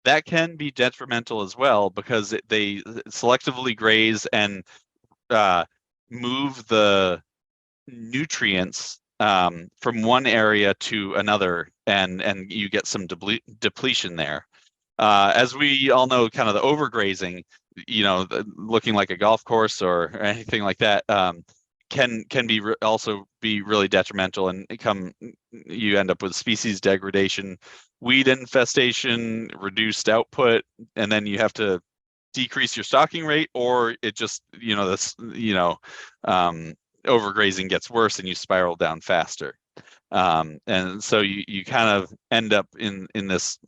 that can be detrimental as well, because they selectively graze and move the nutrients from one area to another, and you get some depletion there. As we all know, kind of the overgrazing, looking like a golf course or anything like that, can be also be really detrimental, and you end up with species degradation, weed infestation, reduced output, and then you have to decrease your stocking rate, or it just, overgrazing gets worse and you spiral down faster. And so you kind of end up in this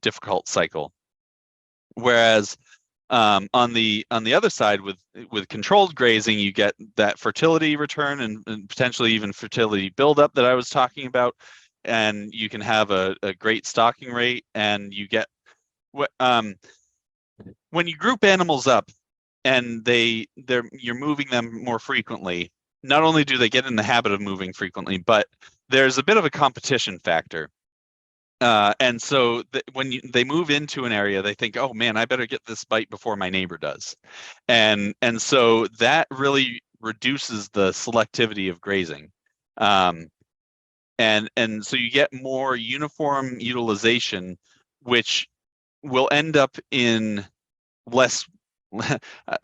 difficult cycle. Whereas on the other side, with controlled grazing, you get that fertility return and potentially even fertility buildup that I was talking about, and you can have a great stocking rate, and you get when you group animals up and you're moving them more frequently. Not only do they get in the habit of moving frequently, but there's a bit of a competition factor. And so when they move into an area, they think, oh man, I better get this bite before my neighbor does. And so that really reduces the selectivity of grazing. And so you get more uniform utilization, which will end up in less,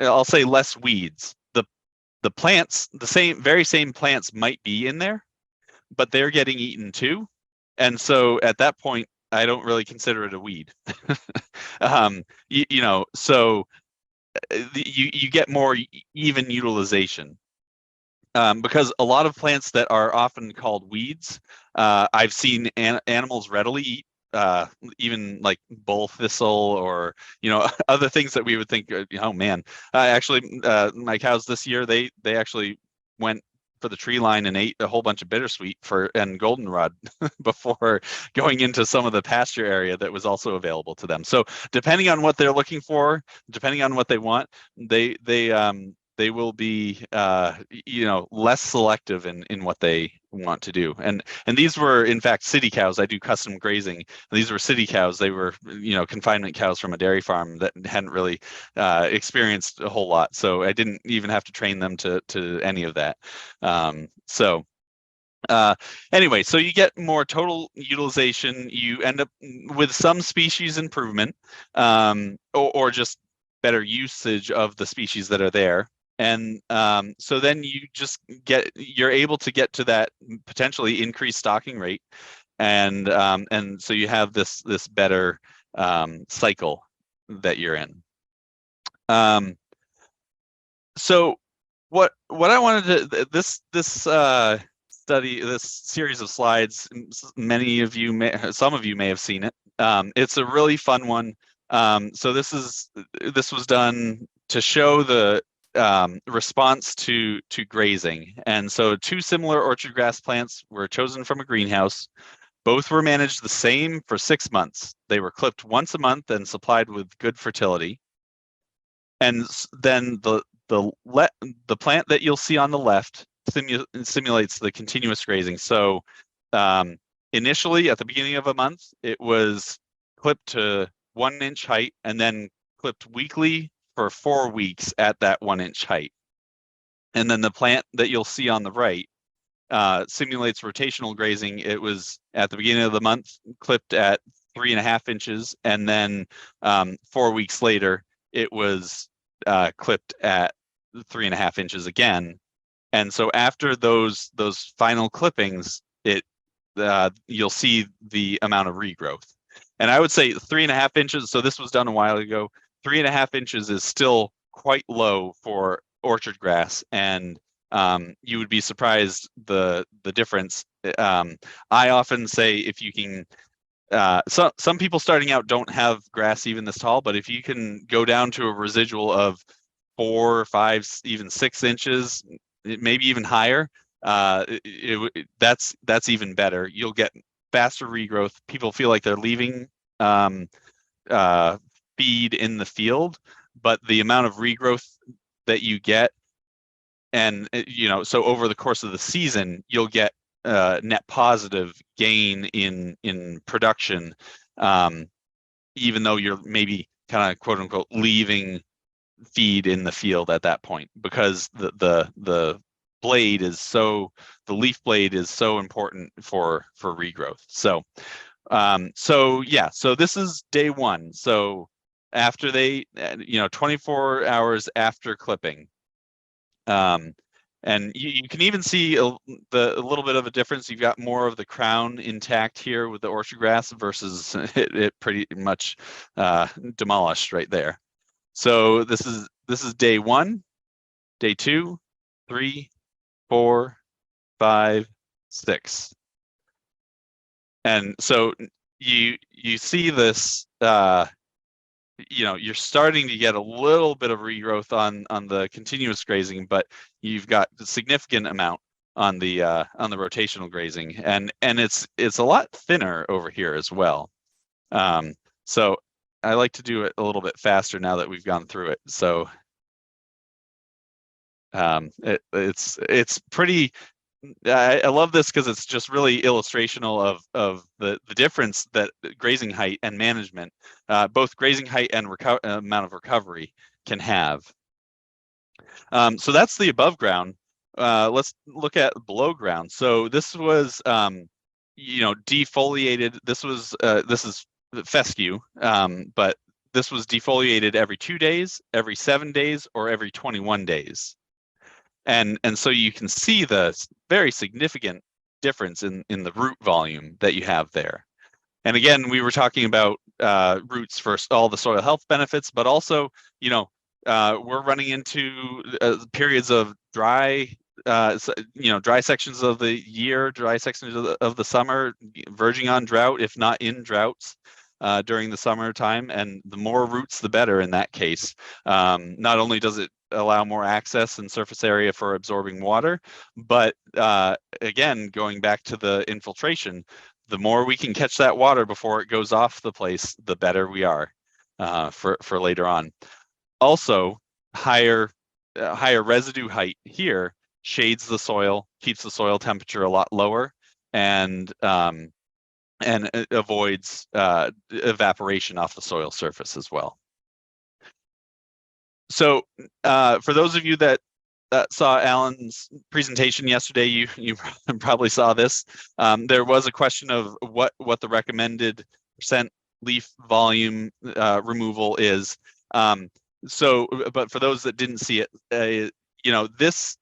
I'll say less weeds. The plants, very same plants might be in there, but they're getting eaten too. And so at that point, I don't really consider it a weed. So you get more even utilization. Because a lot of plants that are often called weeds, I've seen animals readily eat, even like bull thistle, or other things that we would think, oh man. Actually, my cows this year, they actually went for the tree line and ate a whole bunch of bittersweet and goldenrod before going into some of the pasture area that was also available to them. So depending on what they're looking for, depending on what they want, they will be less selective in what they want to do. And these were in fact city cows. I do custom grazing. These were city cows. They were confinement cows from a dairy farm that hadn't really experienced a whole lot. So I didn't even have to train them to any of that. Anyway, so you get more total utilization. You end up with some species improvement, or just better usage of the species that are there. And so then you're able to get to that potentially increased stocking rate, and so you have this better cycle that you're in. So what I wanted to this study, this series of slides, some of you may have seen it. It's a really fun one. So this was done to show the response to grazing. And so 2 similar orchard grass plants were chosen from a greenhouse. Both were managed the same for 6 months. They were clipped once a month and supplied with good fertility. And then the plant that you'll see on the left simulates the continuous grazing. So initially, at the beginning of a month, it was clipped to 1-inch height, and then clipped weekly for 4 weeks at that 1-inch height. And then the plant that you'll see on the right simulates rotational grazing. It was at the beginning of the month clipped at 3.5 inches, and then 4 weeks later it was clipped at 3.5 inches again. And so after those final clippings, you'll see the amount of regrowth. And I would say 3.5 inches. So this was done a while ago. 3.5 inches is still quite low for orchard grass, and you would be surprised the difference. I often say if you can, some people starting out don't have grass even this tall, but if you can go down to a residual of 4, 5, even 6 inches, maybe even higher, that's even better. You'll get faster regrowth. People feel like they're leaving feed in the field, but the amount of regrowth that you get, and so over the course of the season, you'll get net positive gain in production, even though you're maybe kind of quote unquote leaving feed in the field at that point, because the blade is the leaf blade is so important for regrowth. So so this is day one. So after 24 hours after clipping, and you can even see a little bit of a difference. You've got more of the crown intact here with the orchard grass versus it pretty much demolished right there. So this is day 1, day 2, 3, 4, 5, 6. And so you see this, you're starting to get a little bit of regrowth on the continuous grazing, but you've got a significant amount on the rotational grazing, and it's a lot thinner over here as well. So I like to do it a little bit faster now that we've gone through it. So it's pretty. I love this because it's just really illustrational of the difference that grazing height and management, both grazing height and amount of recovery, can have. So that's the above ground. Let's look at below ground. So this was defoliated. This is fescue, but this was defoliated every 2 days, every 7 days, or every 21 days. And so you can see the very significant difference in the root volume that you have there. And again, we were talking about roots for all the soil health benefits, but also, we're running into periods of dry sections of the year, dry sections of the summer, verging on drought, if not in droughts during the summertime. And the more roots, the better in that case. Not only does it allow more access and surface area for absorbing water, but again, going back to the infiltration, the more we can catch that water before it goes off the place, the better we are for later on. Also, higher residue height here shades the soil, keeps the soil temperature a lot lower, and it avoids evaporation off the soil surface as well. So for those of you that saw Alan's presentation yesterday, you probably saw this. There was a question of what the recommended percent leaf volume removal is. But for those that didn't see it, this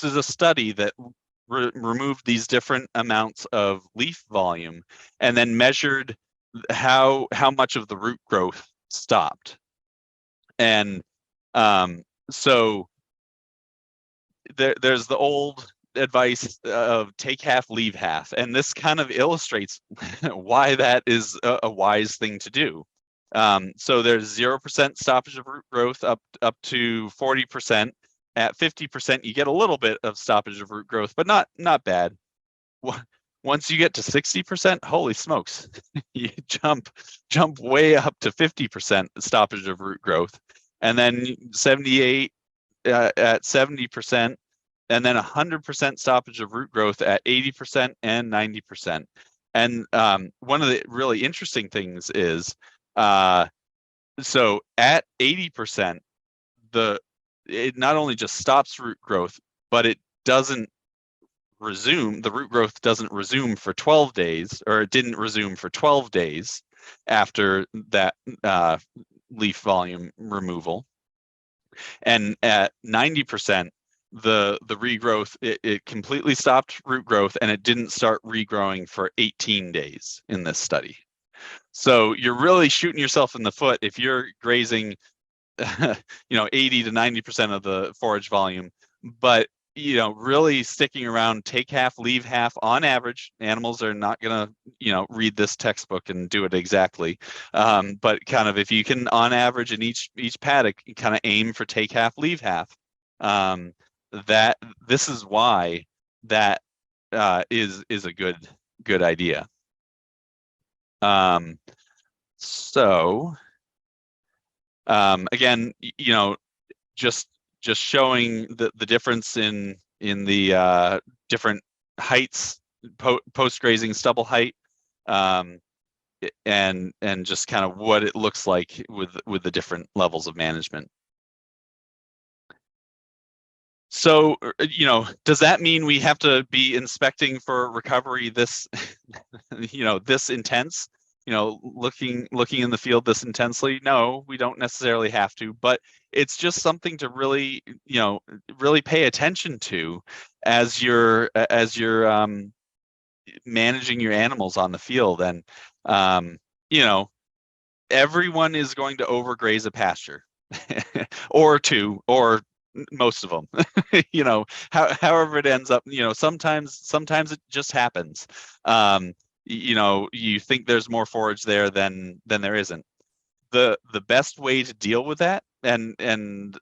is a study that removed these different amounts of leaf volume and then measured how much of the root growth stopped. And so there's the old advice of take half, leave half, and this kind of illustrates why that is a wise thing to do. So there's 0% stoppage of root growth up to 40%. At 50%, you get a little bit of stoppage of root growth, but not bad. Once you get to 60%, holy smokes, you jump way up to 50% stoppage of root growth, and then 78 at 70%, and then 100% stoppage of root growth at 80% and 90%. And one of the really interesting things is, so at 80%, the it not only just stops root growth, but it doesn't resume. The root growth doesn't resume for 12 days, or it didn't resume for 12 days after that leaf volume removal. And at 90%, the regrowth, it completely stopped root growth, and it didn't start regrowing for 18 days in this study. So you're really shooting yourself in the foot if you're grazing 80 to 90% of the forage volume, but really sticking around, take half, leave half. On average, animals are not going to read this textbook and do it exactly, but kind of if you can, on average, in each paddock, kind of aim for take half, leave half. That this is why that is a good idea. So again, just showing the difference in the different heights, post grazing stubble height, and just kind of what it looks like with the different levels of management. So, does that mean we have to be inspecting for recovery this, this intense? Looking in the field this intensely? No, we don't necessarily have to, but it's just something to really, really pay attention to as you're managing your animals on the field. And everyone is going to overgraze a pasture, or two, or most of them. However it ends up. Sometimes it just happens. You think there's more forage there than there isn't. The best way to deal with that, and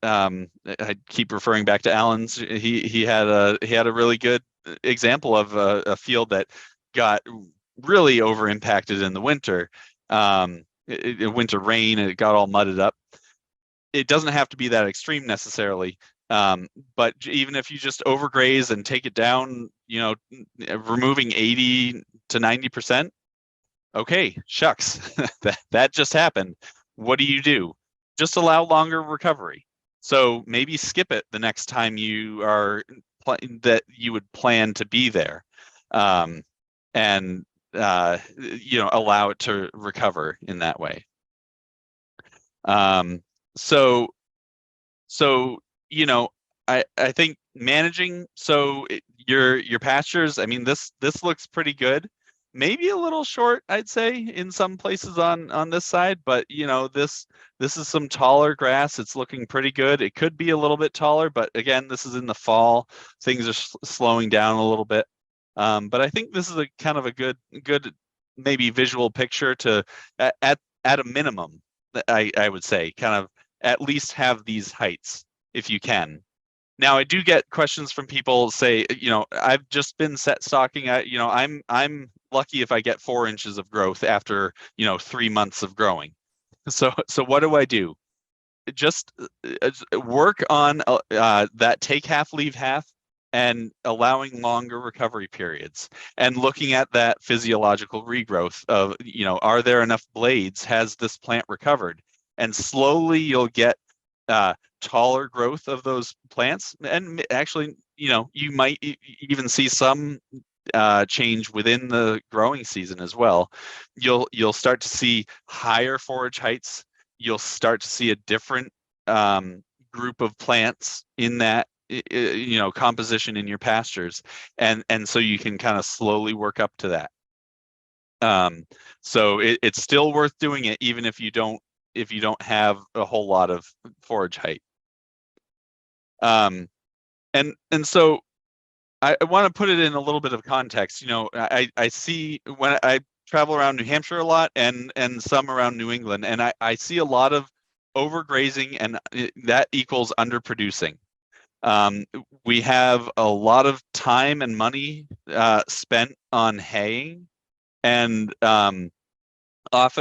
I keep referring back to Alan's. He had a really good example of a field that got really over impacted in the winter. Winter rain, and it got all mudded up. It doesn't have to be that extreme necessarily. But even if you just overgraze and take it down, removing 80 to 90%, okay, shucks, that just happened. What do? Just allow longer recovery. So maybe skip it the next time you are that you would plan to be there, and allow it to recover in that way. So I think managing, your pastures, I mean, this looks pretty good. Maybe a little short, I'd say, in some places on this side, but this is some taller grass. It's looking pretty good. It could be a little bit taller, but again, this is in the fall. Things are slowing down a little bit. But I think this is a kind of a good maybe visual picture to at a minimum, I would say, kind of at least have these heights if you can. Now, I do get questions from people say, I've just been set stocking. I'm lucky if I get 4 inches of growth after 3 months of growing. So what do I do? Just work on that take half, leave half, and allowing longer recovery periods, and looking at that physiological regrowth of, are there enough blades? Has this plant recovered? And slowly you'll get taller growth of those plants. And actually, you might even see some change within the growing season as well. You'll start to see higher forage heights. You'll start to see a different group of plants in that composition in your pastures, and so you can kind of slowly work up to that. So it's still worth doing it, even if you don't have a whole lot of forage height. And so I want to put it in a little bit of context. I see, when I travel around New Hampshire a lot, and some around New England, and I see a lot of overgrazing, and that equals underproducing. We have a lot of time and money spent on haying, and often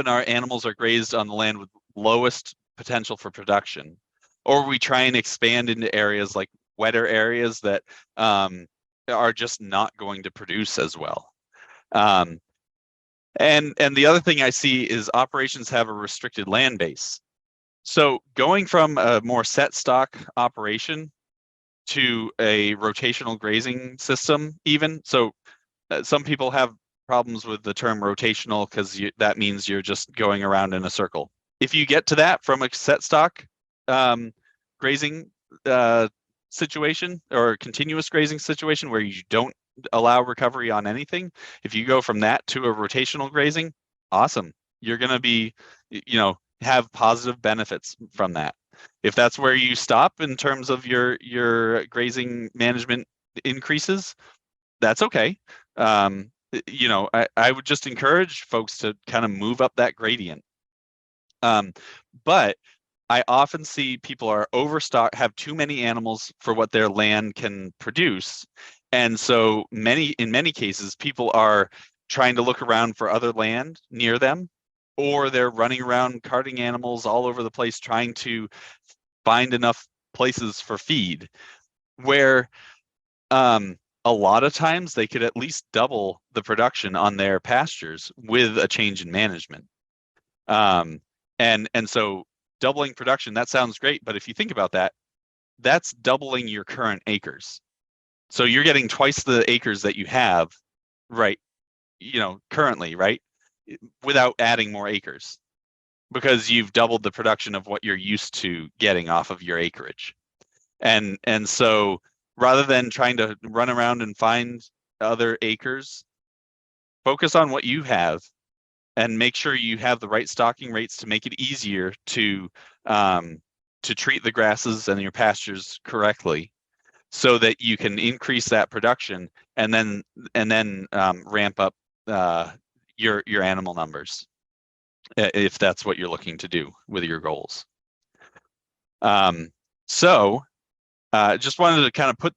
our animals are grazed on the land with lowest potential for production, or we try and expand into areas like wetter areas that are just not going to produce as well. And the other thing I see is operations have a restricted land base. So going from a more set stock operation to a rotational grazing system, even so, some people have problems with the term rotational because that means you're just going around in a circle. If you get to that from a set stock grazing situation or continuous grazing situation where you don't allow recovery on anything, if you go from that to a rotational grazing, awesome. You're going to be, have positive benefits from that. If that's where you stop in terms of your grazing management increases, that's okay. I would just encourage folks to kind of move up that gradient. But I often see people are overstock, have too many animals for what their land can produce. And so in many cases, people are trying to look around for other land near them, or they're running around carting animals all over the place trying to find enough places for feed, where a lot of times they could at least double the production on their pastures with a change in management. And so doubling production, that sounds great, but if you think about that, that's doubling your current acres. So you're getting twice the acres that you have, right, currently, right, without adding more acres, because you've doubled the production of what you're used to getting off of your acreage. And so rather than trying to run around and find other acres, focus on what you have and make sure you have the right stocking rates to make it easier to treat the grasses and your pastures correctly, so that you can increase that production and then ramp up your animal numbers, if that's what you're looking to do with your goals. So just wanted to kind of put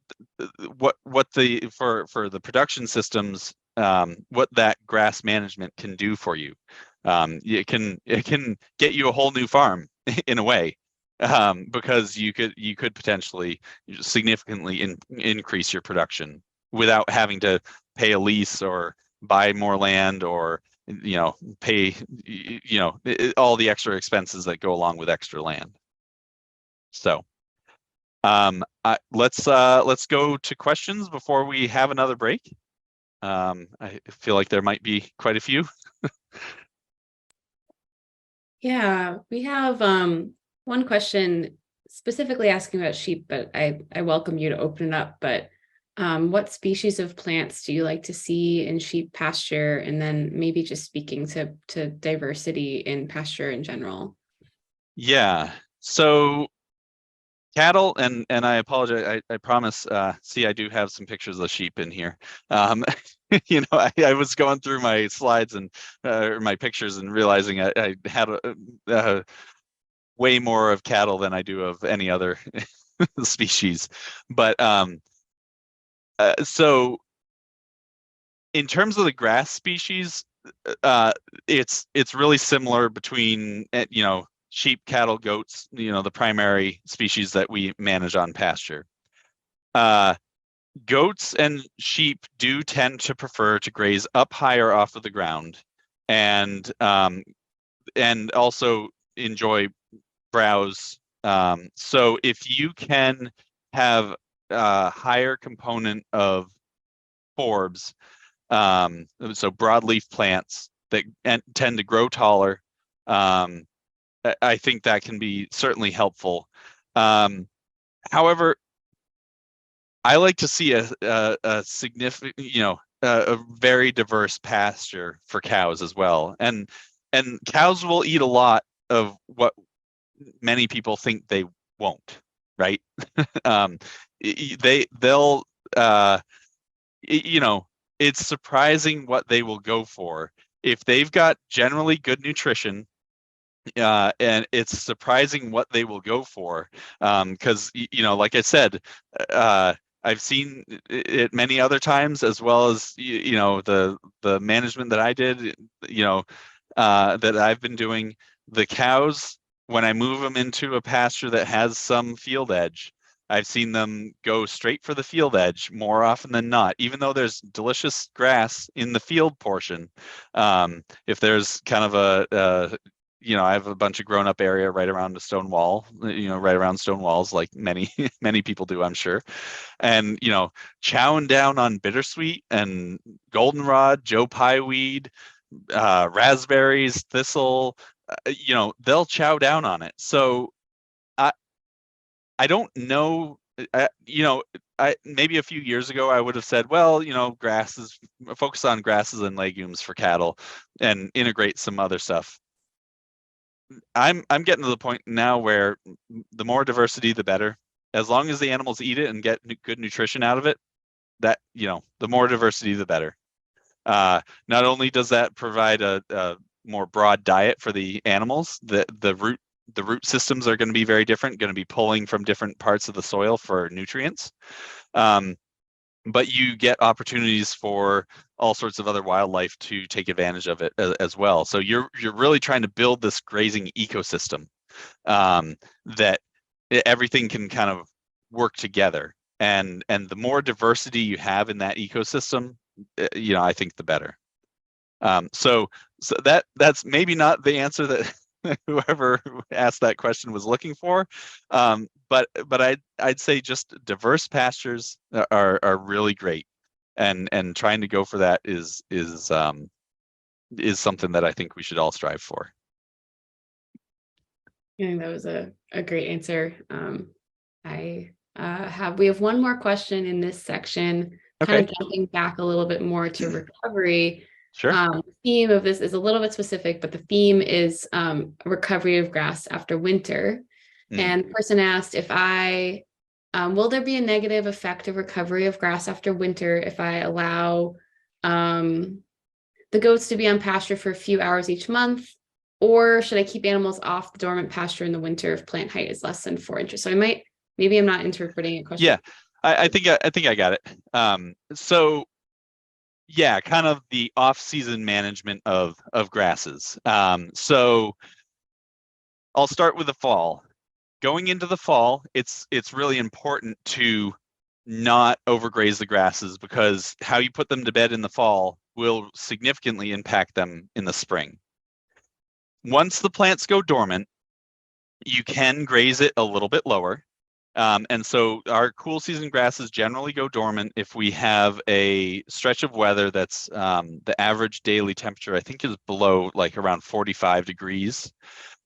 what for the production systems, what that grass management can do for you. It can get you a whole new farm in a way, because you could potentially significantly increase your production without having to pay a lease or buy more land or pay all the extra expenses that go along with extra land. So let's go to questions before we have another break. I feel like there might be quite a few. Yeah, we have one question specifically asking about sheep, but I welcome you to open it up. But what species of plants do you like to see in sheep pasture? And then maybe just speaking to diversity in pasture in general. Yeah, so cattle, and I apologize, I promise, see, I do have some pictures of sheep in here. I was going through my slides and my pictures and realizing I had way more of cattle than I do of any other species. But so in terms of the grass species, it's really similar between sheep, cattle, goats, the primary species that we manage on pasture. Goats and sheep do tend to prefer to graze up higher off of the ground, and also enjoy browse. So if you can have a higher component of forbs, so broadleaf plants that tend to grow taller, I think that can be certainly helpful. However, I like to see a significant, a very diverse pasture for cows as well. And cows will eat a lot of what many people think they won't, right? They'll it's surprising what they will go for if they've got generally good nutrition. And it's surprising what they will go for, because like I said, I've seen it many other times, as well as the management that I did, that I've been doing. The cows, when I move them into a pasture that has some field edge, I've seen them go straight for the field edge more often than not, even though there's delicious grass in the field portion. If there's kind of I have a bunch of grown up area right around the stone wall, right around stone walls, like many, many people do, I'm sure. And, chowing down on bittersweet and goldenrod, Joe Pye weed, raspberries, thistle, they'll chow down on it. So I don't know, maybe a few years ago I would have said, well, grasses, focus on grasses and legumes for cattle and integrate some other stuff. I'm getting to the point now where the more diversity, the better. As long as the animals eat it and get good nutrition out of it, that, the more diversity, the better. Not only does that provide a more broad diet for the animals, the root systems are going to be very different, going to be pulling from different parts of the soil for nutrients. But you get opportunities for all sorts of other wildlife to take advantage of it as well. So you're really trying to build this grazing ecosystem that everything can kind of work together. And the more diversity you have in that ecosystem, I think the better. So that's maybe not the answer that whoever asked that question was looking for, but I'd say just diverse pastures are really great, and trying to go for that is something that I think we should all strive for. I think that was a great answer. We have one more question in this section, kind of jumping back a little bit more to recovery. Sure. The theme of this is a little bit specific, but the theme is recovery of grass after winter. And the person asked if will there be a negative effect of recovery of grass after winter if I allow the goats to be on pasture for a few hours each month, or should I keep animals off the dormant pasture in the winter if plant height is less than 4 inches? So maybe I'm not interpreting a question. Yeah, I think I got it. So yeah, kind of the off-season management of grasses. So I'll start with the fall. Going into the fall, it's really important to not overgraze the grasses, because how you put them to bed in the fall will significantly impact them in the spring. Once the plants go dormant, you can graze it a little bit lower. And so our cool season grasses generally go dormant if we have a stretch of weather that's the average daily temperature, I think, is below like around 45 degrees.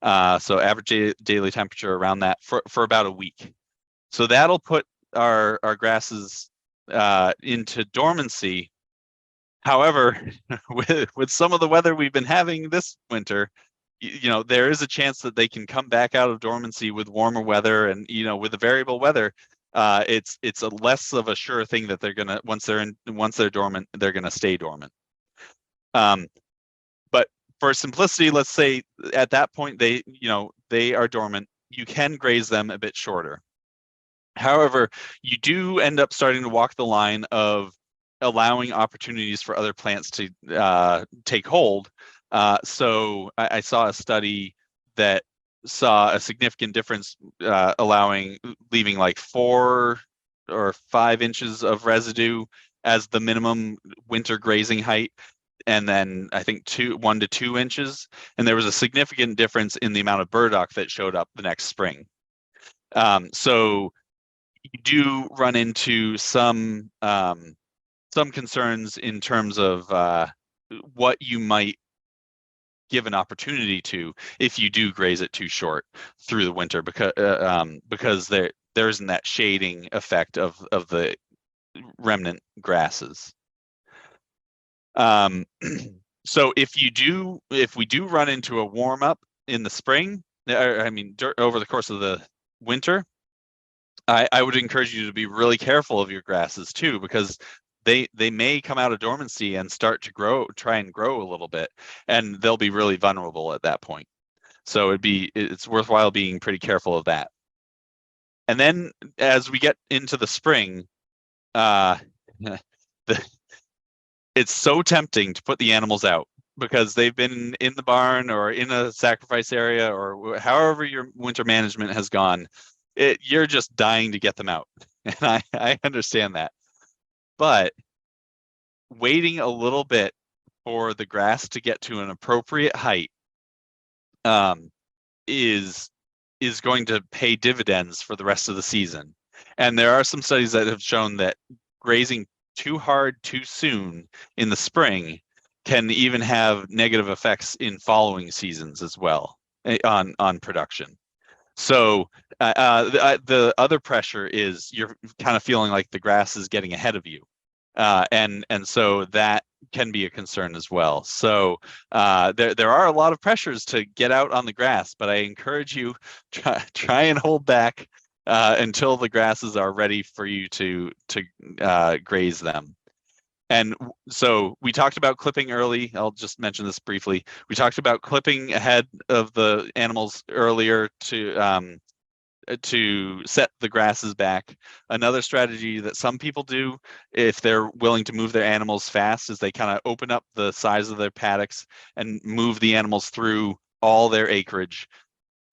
So average daily temperature around that for about a week. So that'll put our grasses into dormancy. However, with some of the weather we've been having this winter, there is a chance that they can come back out of dormancy with warmer weather, and with the variable weather, it's a less of a sure thing that they're gonna once they're dormant, they're gonna stay dormant. But for simplicity, let's say at that point they are dormant. You can graze them a bit shorter. However, you do end up starting to walk the line of allowing opportunities for other plants to take hold. So I saw a study that saw a significant difference, leaving like 4 or 5 inches of residue as the minimum winter grazing height, and then I think 1 to 2 inches. And there was a significant difference in the amount of burdock that showed up the next spring. So you do run into some concerns in terms of what you might give an opportunity to if you do graze it too short through the winter, because there isn't that shading effect of the remnant grasses. So if we do run into a warm up in the spring, over the course of the winter, I would encourage you to be really careful of your grasses too, because they may come out of dormancy and start to try and grow a little bit, and they'll be really vulnerable at that point. So it's worthwhile being pretty careful of that. And then as we get into the spring, it's so tempting to put the animals out because they've been in the barn or in a sacrifice area, or however your winter management has gone. You're just dying to get them out, and I understand that. But waiting a little bit for the grass to get to an appropriate height um, is going to pay dividends for the rest of the season. And there are some studies that have shown that grazing too hard too soon in the spring can even have negative effects in following seasons as well on production. So the other pressure is you're kind of feeling like the grass is getting ahead of you, and so that can be a concern as well. So there are a lot of pressures to get out on the grass, but I encourage you try and hold back until the grasses are ready for you to graze them. And so we talked about clipping early. I'll just mention this briefly. We talked about clipping ahead of the animals earlier to set the grasses back. Another strategy that some people do, if they're willing to move their animals fast, is they kind of open up the size of their paddocks and move the animals through all their acreage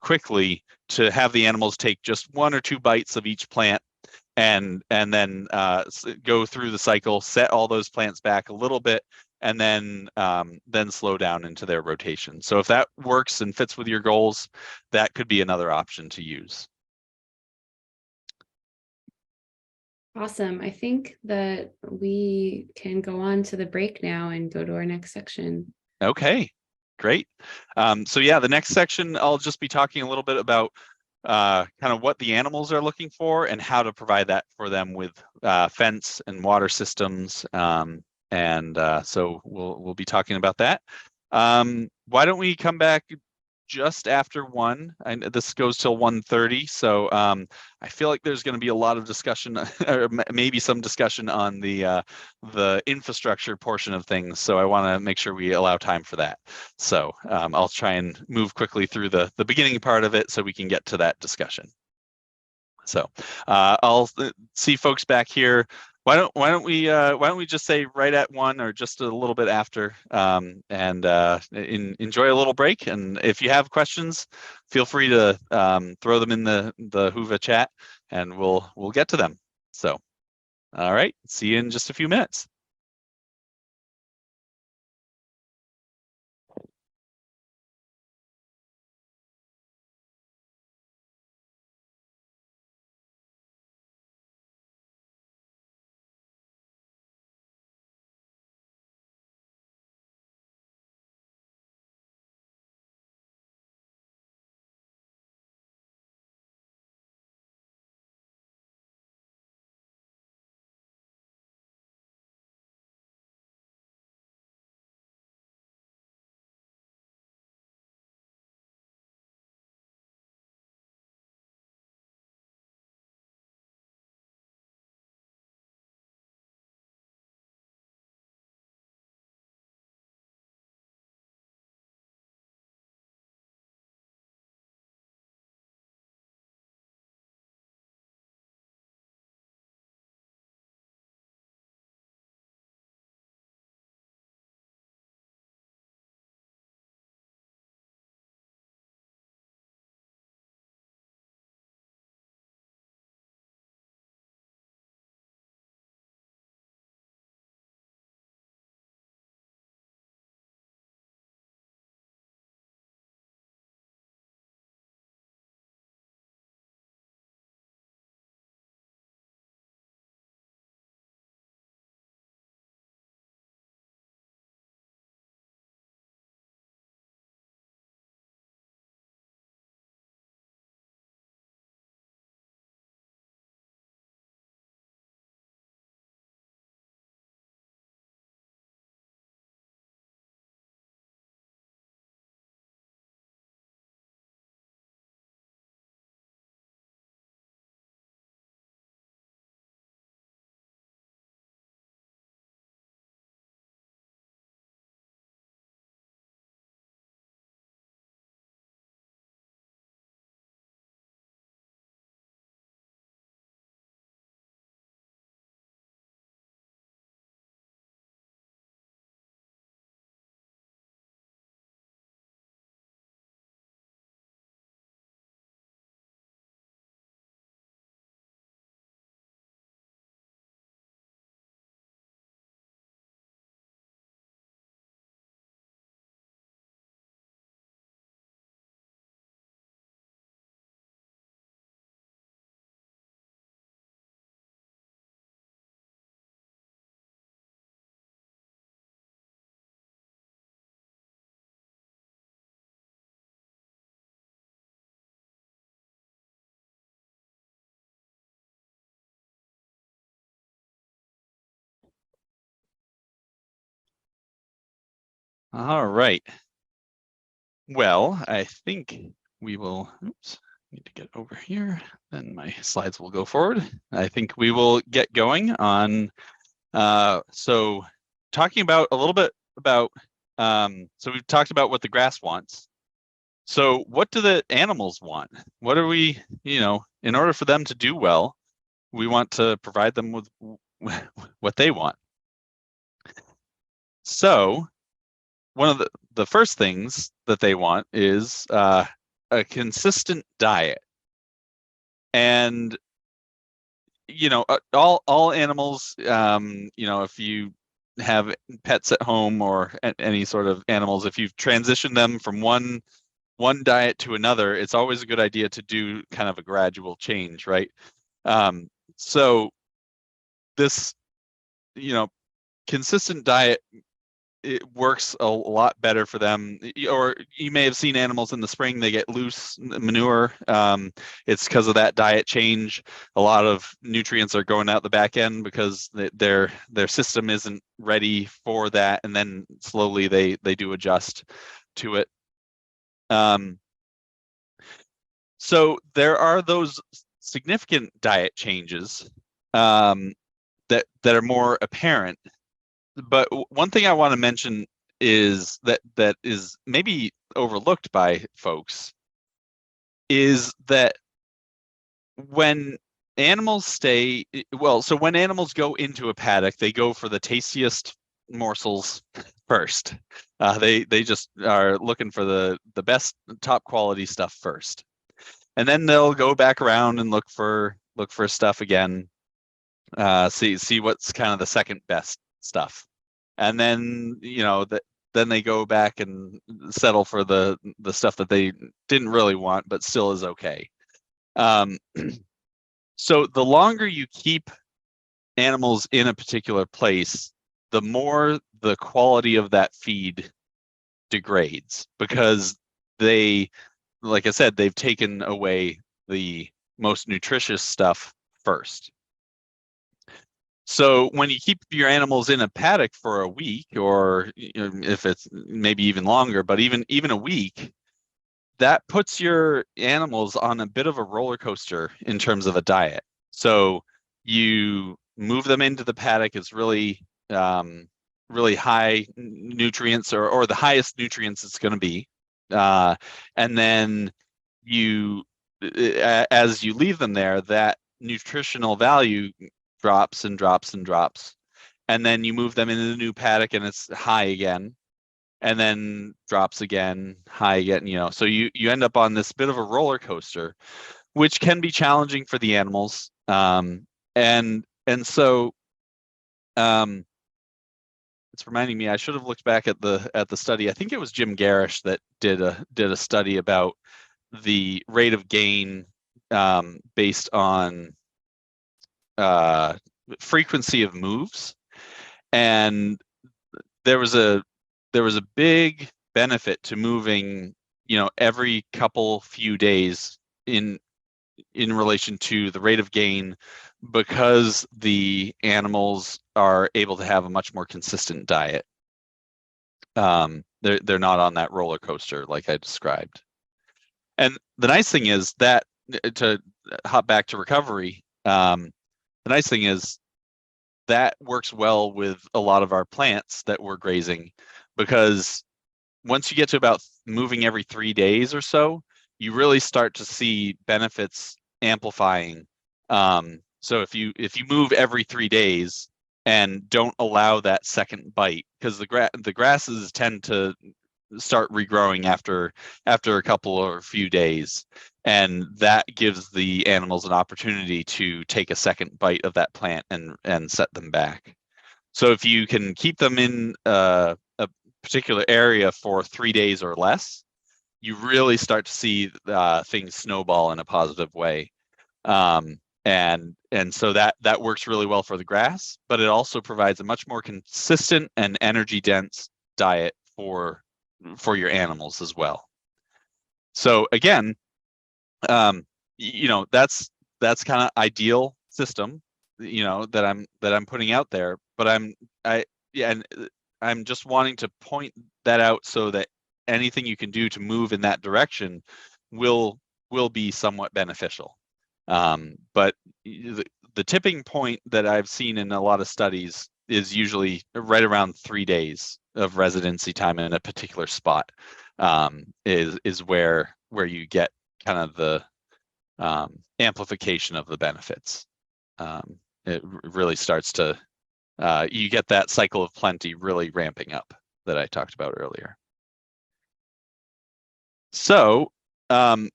quickly to have the animals take just 1 or 2 bites of each plant and then go through the cycle, set all those plants back a little bit, and then slow down into their rotation. So if that works and fits with your goals, that could be another option to use. Awesome. I think that we can go on to the break now and go to our next section. Okay, great. So yeah, the next section, I'll just be talking a little bit about kind of what the animals are looking for and how to provide that for them with fence and water systems. So we'll be talking about that. Why don't we come back just after 1? And this goes till 1:30. So I feel like there's going to be a lot of discussion, or maybe some discussion on the infrastructure portion of things. So I want to make sure we allow time for that. So I'll try and move quickly through the beginning part of it so we can get to that discussion. So I'll see folks back here. Why don't we just say right at 1 or just a little bit after, and enjoy a little break. And if you have questions, feel free to throw them in the Whova chat, and we'll get to them. So, all right, see you in just a few minutes. All right. Well, I think we will, oops, need to get over here, then my slides will go forward. I think we will get going on, so talking about a little bit about, so we've talked about what the grass wants. So what do the animals want? What are we, in order for them to do well, we want to provide them with what they want. So one of the first things that they want is a consistent diet. And all animals, if you have pets at home or any sort of animals, if you've transitioned them from one diet to another, it's always a good idea to do kind of a gradual change, right? So this, consistent diet, it works a lot better for them. Or you may have seen animals in the spring, they get loose manure. It's because of that diet change. A lot of nutrients are going out the back end because their system isn't ready for that, and then slowly they do adjust to it. So there are those significant diet changes that are more apparent. But one thing I want to mention is that is maybe overlooked by folks is that when animals when animals go into a paddock, they go for the tastiest morsels first. They just are looking for the best top quality stuff first, and then they'll go back around and look for stuff again. See what's kind of the second best stuff, and then then they go back and settle for the stuff that they didn't really want but still is okay. So the longer you keep animals in a particular place, the more the quality of that feed degrades, because they, like I said, they've taken away the most nutritious stuff first. So when you keep your animals in a paddock for a week, or if it's maybe even longer, but even a week, that puts your animals on a bit of a roller coaster in terms of a diet. So you move them into the paddock, it's really really high nutrients, or the highest nutrients it's going to be, and then as you leave them there, that nutritional value drops and drops and drops, and then you move them into the new paddock and it's high again, and then drops again, high again, so you end up on this bit of a roller coaster, which can be challenging for the animals. And so it's reminding me, I should have looked back at the study. I think it was Jim Garish that did a study about the rate of gain based on frequency of moves, and there was a big benefit to moving every few days in relation to the rate of gain, because the animals are able to have a much more consistent diet. They're not on that roller coaster like I described. And the nice thing is that, to hop back to recovery, the nice thing is that works well with a lot of our plants that we're grazing, because once you get to about moving every 3 days or so, you really start to see benefits amplifying. So if you move every 3 days and don't allow that second bite, because the grasses tend to start regrowing after a couple or few days, and that gives the animals an opportunity to take a second bite of that plant and set them back. So if you can keep them in a particular area for 3 days or less, you really start to see things snowball in a positive way. And so that works really well for the grass, but it also provides a much more consistent and energy dense diet for your animals as well. So again, that's kind of ideal system, that I'm putting out there. But and I'm just wanting to point that out so that anything you can do to move in that direction will be somewhat beneficial. But the tipping point that I've seen in a lot of studies is usually right around 3 days of residency time in a particular spot, is where you get kind of the amplification of the benefits. It really starts to, you get that cycle of plenty really ramping up that I talked about earlier. So the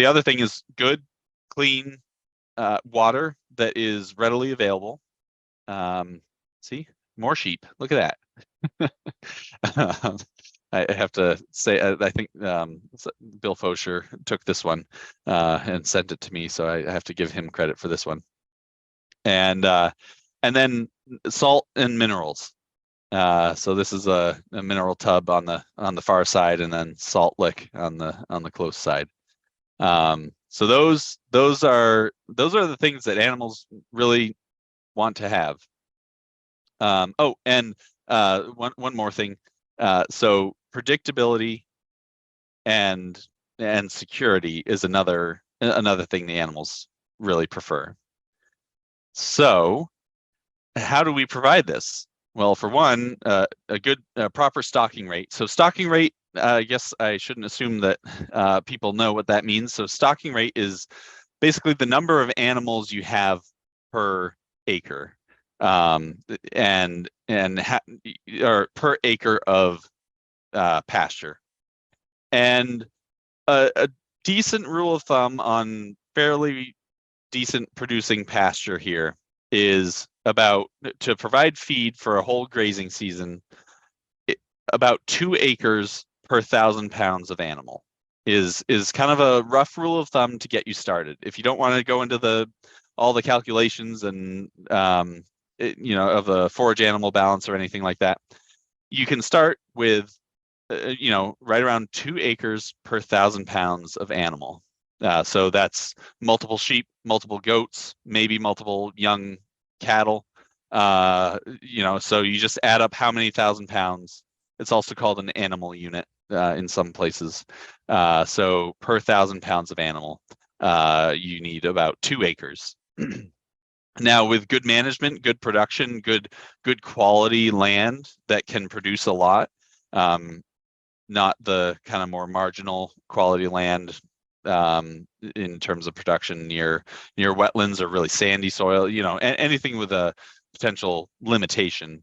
other thing is good, clean water that is readily available. See, more sheep. Look at that. I have to say, I think Bill Fosher took this one and sent it to me, so I have to give him credit for this one. And then salt and minerals. So this is a mineral tub on the far side, and then salt lick on the close side. So those are the things that animals really want to have. Oh, and one more thing. So predictability and security is another thing the animals really prefer. So how do we provide this? Well, for one, a good proper stocking rate. So stocking rate, I guess I shouldn't assume that people know what that means. So stocking rate is basically the number of animals you have per acre, or per acre of pasture. And a decent rule of thumb on fairly decent producing pasture here is about, to provide feed for a whole grazing season, about 2 acres per 1,000 pounds of animal is kind of a rough rule of thumb to get you started. If you don't want to go into all the calculations and of a forage animal balance or anything like that, you can start with right around 2 acres per 1,000 pounds of animal. So that's multiple sheep, multiple goats, maybe multiple young cattle. So you just add up how many 1,000 pounds. It's also called an animal unit in some places. So per 1,000 pounds of animal, you need about 2 acres. Now, with good management, good production, good quality land that can produce a lot, not the kind of more marginal quality land in terms of production near wetlands or really sandy soil, anything with a potential limitation.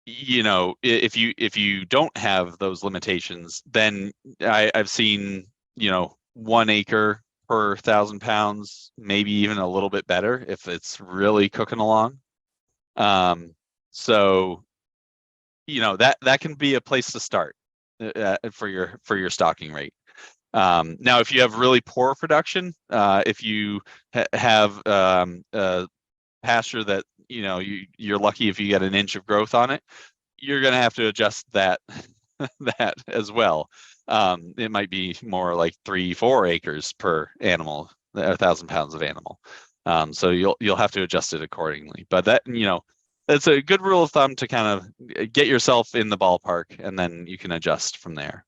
If you don't have those limitations, then I've seen 1 acre per 1,000 pounds, maybe even a little bit better if it's really cooking along. So that can be a place to start for your stocking rate. Now, if you have really poor production, if you have a pasture that you're lucky if you get an inch of growth on it, you're going to have to adjust that as well. It might be more like 3-4 acres per animal, 1,000 pounds of animal. So you'll have to adjust it accordingly. But that's a good rule of thumb to kind of get yourself in the ballpark, and then you can adjust from there.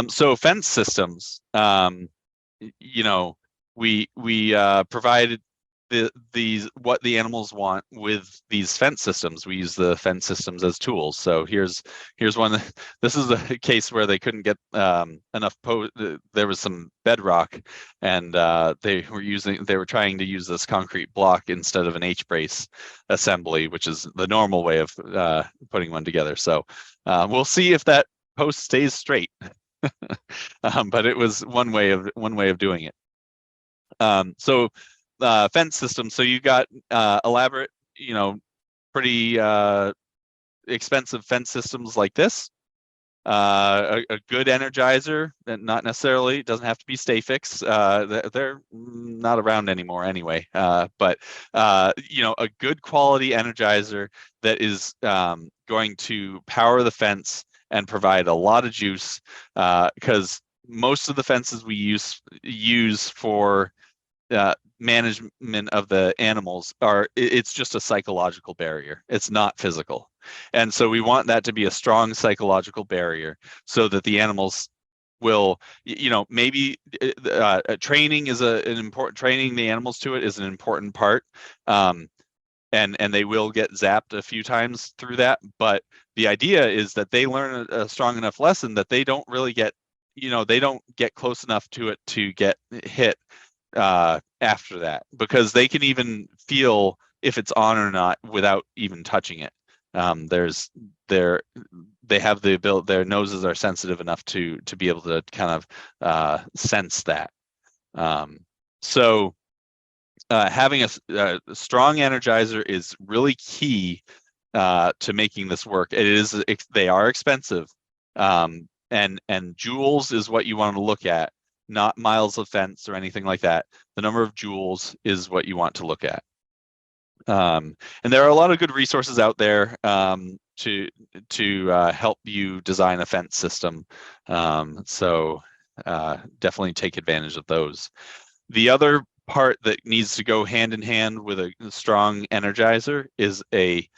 So fence systems, we provided what the animals want with these fence systems. We use the fence systems as tools. So here's one. This is a case where they couldn't get enough. There was some bedrock, and they were trying to use this concrete block instead of an H-brace assembly, which is the normal way of putting one together. So we'll see if that post stays straight. But it was one way of doing it. So fence system. So you got elaborate, pretty expensive fence systems like this. A good energizer, and not necessarily, doesn't have to be stay fix. They're not around anymore anyway. But a good quality energizer that is going to power the fence and provide a lot of juice, because most of the fences we use for management of the animals it's just a psychological barrier. It's not physical. And so we want that to be a strong psychological barrier so that the animals will, maybe training is an important, training the animals to it is an important part. And they will get zapped a few times through that. But the idea is that they learn a strong enough lesson that they don't really get, they don't get close enough to it to get hit after that, because they can even feel if it's on or not without even touching it. They have the ability, their noses are sensitive enough to be able to kind of sense that. So having a strong energizer is really key to making this work. They are expensive, and joules is what you want to look at, not miles of fence or anything like that. The number of joules is what you want to look at. And there are a lot of good resources out there to help you design a fence system. So definitely take advantage of those. The other part that needs to go hand in hand with a strong energizer is a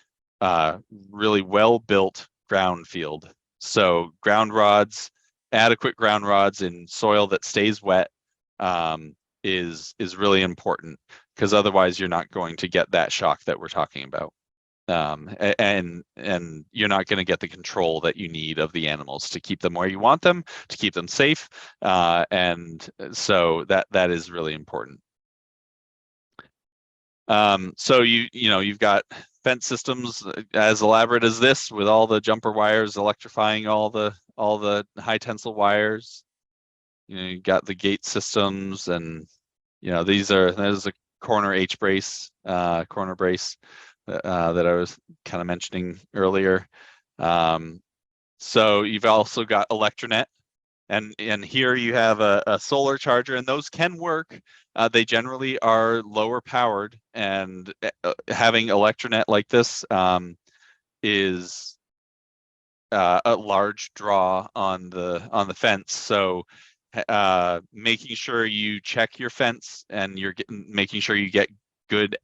really well-built ground field. So ground rods, adequate ground rods in soil that stays wet is really important, because otherwise you're not going to get that shock that we're talking about. And you're not going to get the control that you need of the animals to keep them where you want them, to keep them safe. And so that is really important. So you've got fence systems as elaborate as this, with all the jumper wires electrifying all the high tensile wires. You got the gate systems, and there's a corner H brace, corner brace that I was kind of mentioning earlier. So you've also got Electronet, and here you have a solar charger, and those can work. They generally are lower powered, and having Electronet like this is a large draw on the fence. So making sure you check your fence and making sure you get good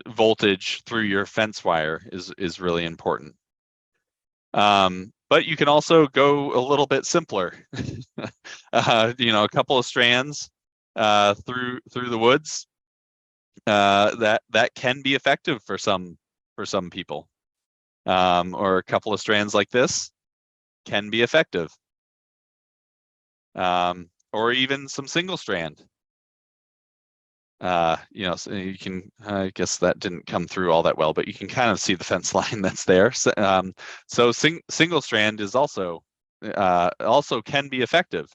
voltage through your fence wire is really important. But you can also go a little bit simpler. A couple of strands through the woods, that can be effective for some people. Or a couple of strands like this can be effective. Or even some single strand. So you can, I guess that didn't come through all that well, but you can kind of see the fence line that's there. So single strand is also can be effective.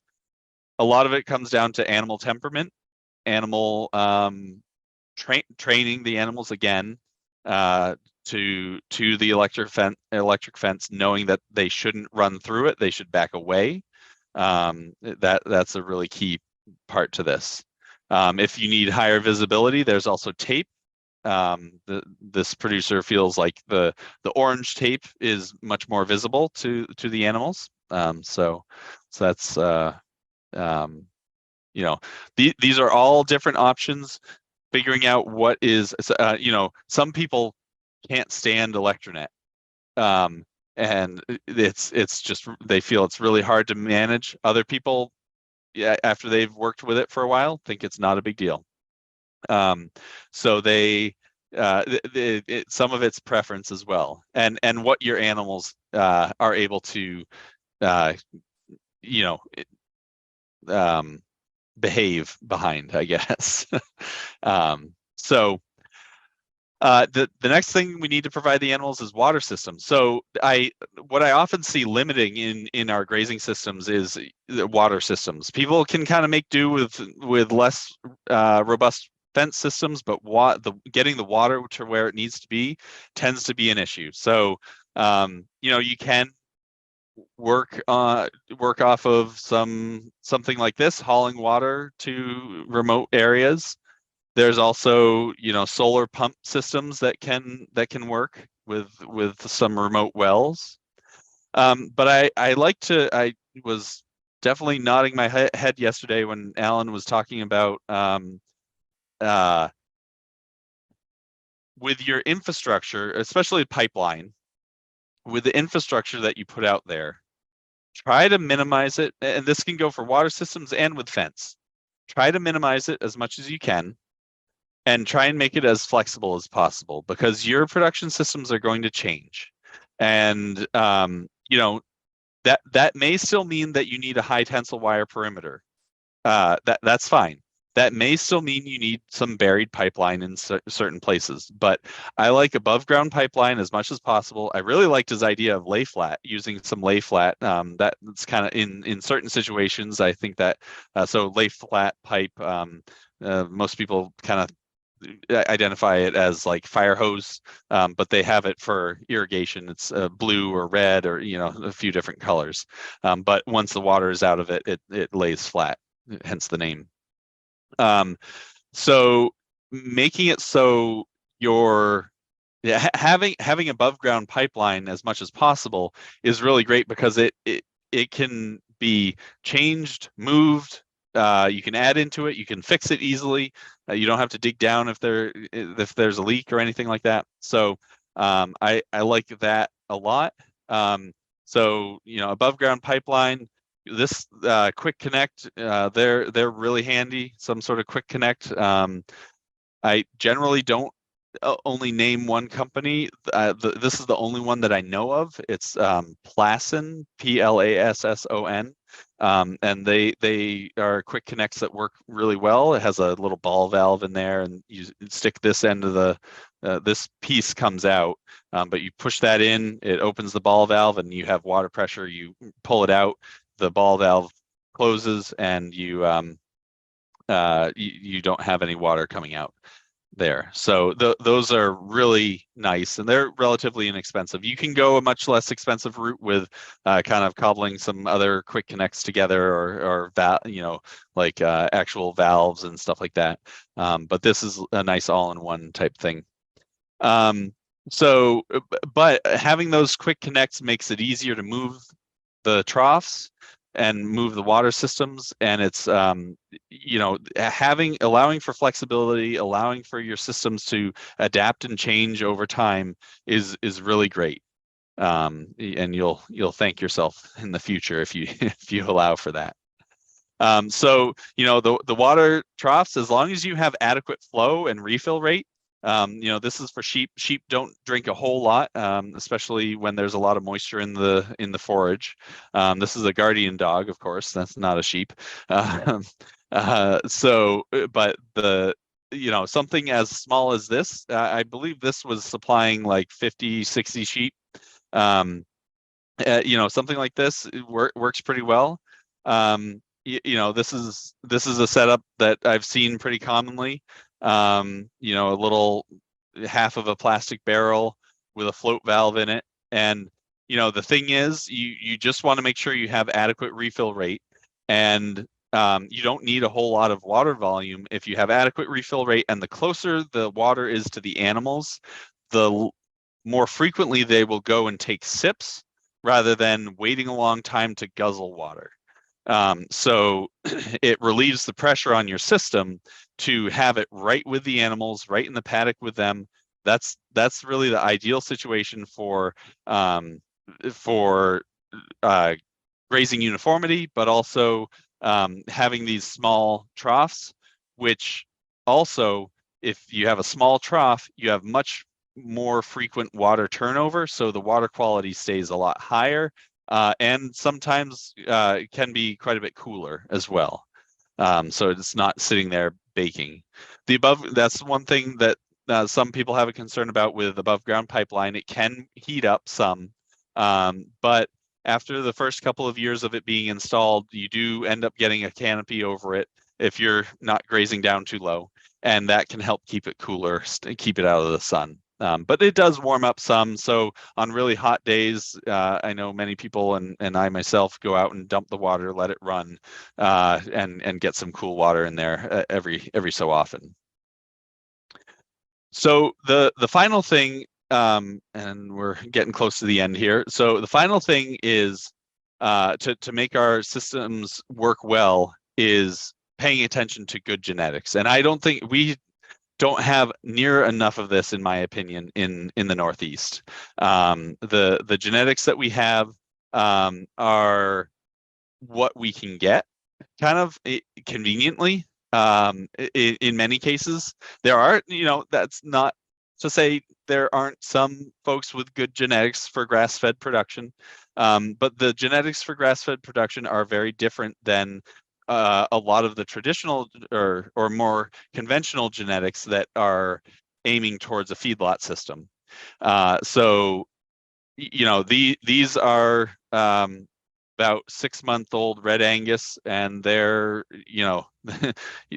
A lot of it comes down to animal temperament, animal training the animals again to the electric fence, knowing that they shouldn't run through it, they should back away. That's a really key part to this. If you need higher visibility, there's also tape. This producer feels like the orange tape is much more visible to the animals. So that's these are all different options. Figuring out what is, some people can't stand Electronet, and it's just, they feel it's really hard to manage. Other people, after they've worked with it for a while, think it's not a big deal. So they some of it's preference as well, and what your animals are able to behave behind, I guess. So the next thing we need to provide the animals is water systems. So what I often see limiting in our grazing systems is the water systems. People can kind of make do with less robust fence systems, but getting the water to where it needs to be tends to be an issue. So you can work off of something like this, hauling water to remote areas. There's also solar pump systems that can work with some remote wells. But I was definitely nodding my head yesterday when Alan was talking about with your infrastructure, especially pipeline, with the infrastructure that you put out there, try to minimize it. And this can go for water systems and with fence. Try to minimize it as much as you can and try and make it as flexible as possible, because your production systems are going to change. And, that may still mean that you need a high tensile wire perimeter. That's fine. That may still mean you need some buried pipeline in certain places, but I like above ground pipeline as much as possible. I really liked his idea of lay flat, using some lay flat. That's kind of in certain situations. I think that so lay flat pipe. Most people kind of identify it as like fire hose, but they have it for irrigation. It's blue or red, or a few different colors. But once the water is out of it, it lays flat, hence the name. So making it so you're having above ground pipeline as much as possible is really great, because it can be changed, moved. You can add into it. You can fix it easily. You don't have to dig down if there's a leak or anything like that. So I like that a lot. So above ground pipeline. This quick connect, they're really handy. Some sort of quick connect. I generally don't only name one company. This is the only one that I know of. It's Plasson, Plasson, and they are quick connects that work really well. It has a little ball valve in there, and you stick this end of the this piece comes out, but you push that in, it opens the ball valve, and you have water pressure. You pull it out, the ball valve closes, and you don't have any water coming out there. So those are really nice, and they're relatively inexpensive. You can go a much less expensive route with kind of cobbling some other quick connects together, or like actual valves and stuff like that. But this is a nice all-in-one type thing. But having those quick connects makes it easier to move the troughs and move the water systems, and it's allowing for flexibility, allowing for your systems to adapt and change over time is really great. And you'll thank yourself in the future if you if you allow for that. So the water troughs, as long as you have adequate flow and refill rate. This is for sheep. Sheep don't drink a whole lot, especially when there's a lot of moisture in the forage. This is a guardian dog, of course. That's not a sheep. But something as small as this, I believe this was supplying like 50, 60 sheep. Something like this works pretty well. This is a setup that I've seen pretty commonly. A little half of a plastic barrel with a float valve in it. And, the thing is, you just want to make sure you have adequate refill rate, and you don't need a whole lot of water volume if you have adequate refill rate. And the closer the water is to the animals, the more frequently they will go and take sips rather than waiting a long time to guzzle water. So it relieves the pressure on your system to have it right with the animals, right in the paddock with them. That's really the ideal situation for grazing uniformity, but also having these small troughs, which also, if you have a small trough, you have much more frequent water turnover, so the water quality stays a lot higher. And sometimes can be quite a bit cooler as well. So it's not sitting there baking. That's one thing that some people have a concern about with above ground pipeline. It can heat up some, but after the first couple of years of it being installed, you do end up getting a canopy over it if you're not grazing down too low, and that can help keep it cooler, keep it out of the sun. But it does warm up some. So on really hot days, I know many people and I myself go out and dump the water, let it run, and get some cool water in there every so often. So the final thing, and we're getting close to the end here. So the final thing is to make our systems work well is paying attention to good genetics. And I don't think we don't have near enough of this, in my opinion, in the Northeast. The genetics that we have are what we can get, kind of conveniently. In many cases, there are, that's not to say there aren't some folks with good genetics for grass-fed production, but the genetics for grass-fed production are very different than a lot of the traditional or more conventional genetics that are aiming towards a feedlot system. So, these are about 6-month-old red Angus, and they're,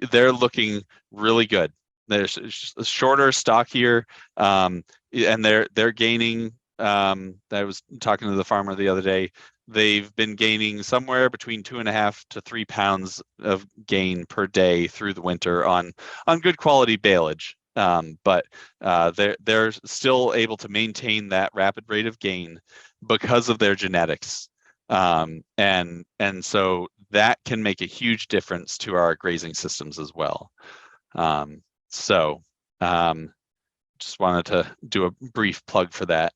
they're looking really good. They're shorter, stockier, and they're gaining. I was talking to the farmer the other day. They've been gaining somewhere between 2.5 to 3 pounds of gain per day through the winter on good quality baleage. But they're still able to maintain that rapid rate of gain because of their genetics. And so that can make a huge difference to our grazing systems as well. Just wanted to do a brief plug for that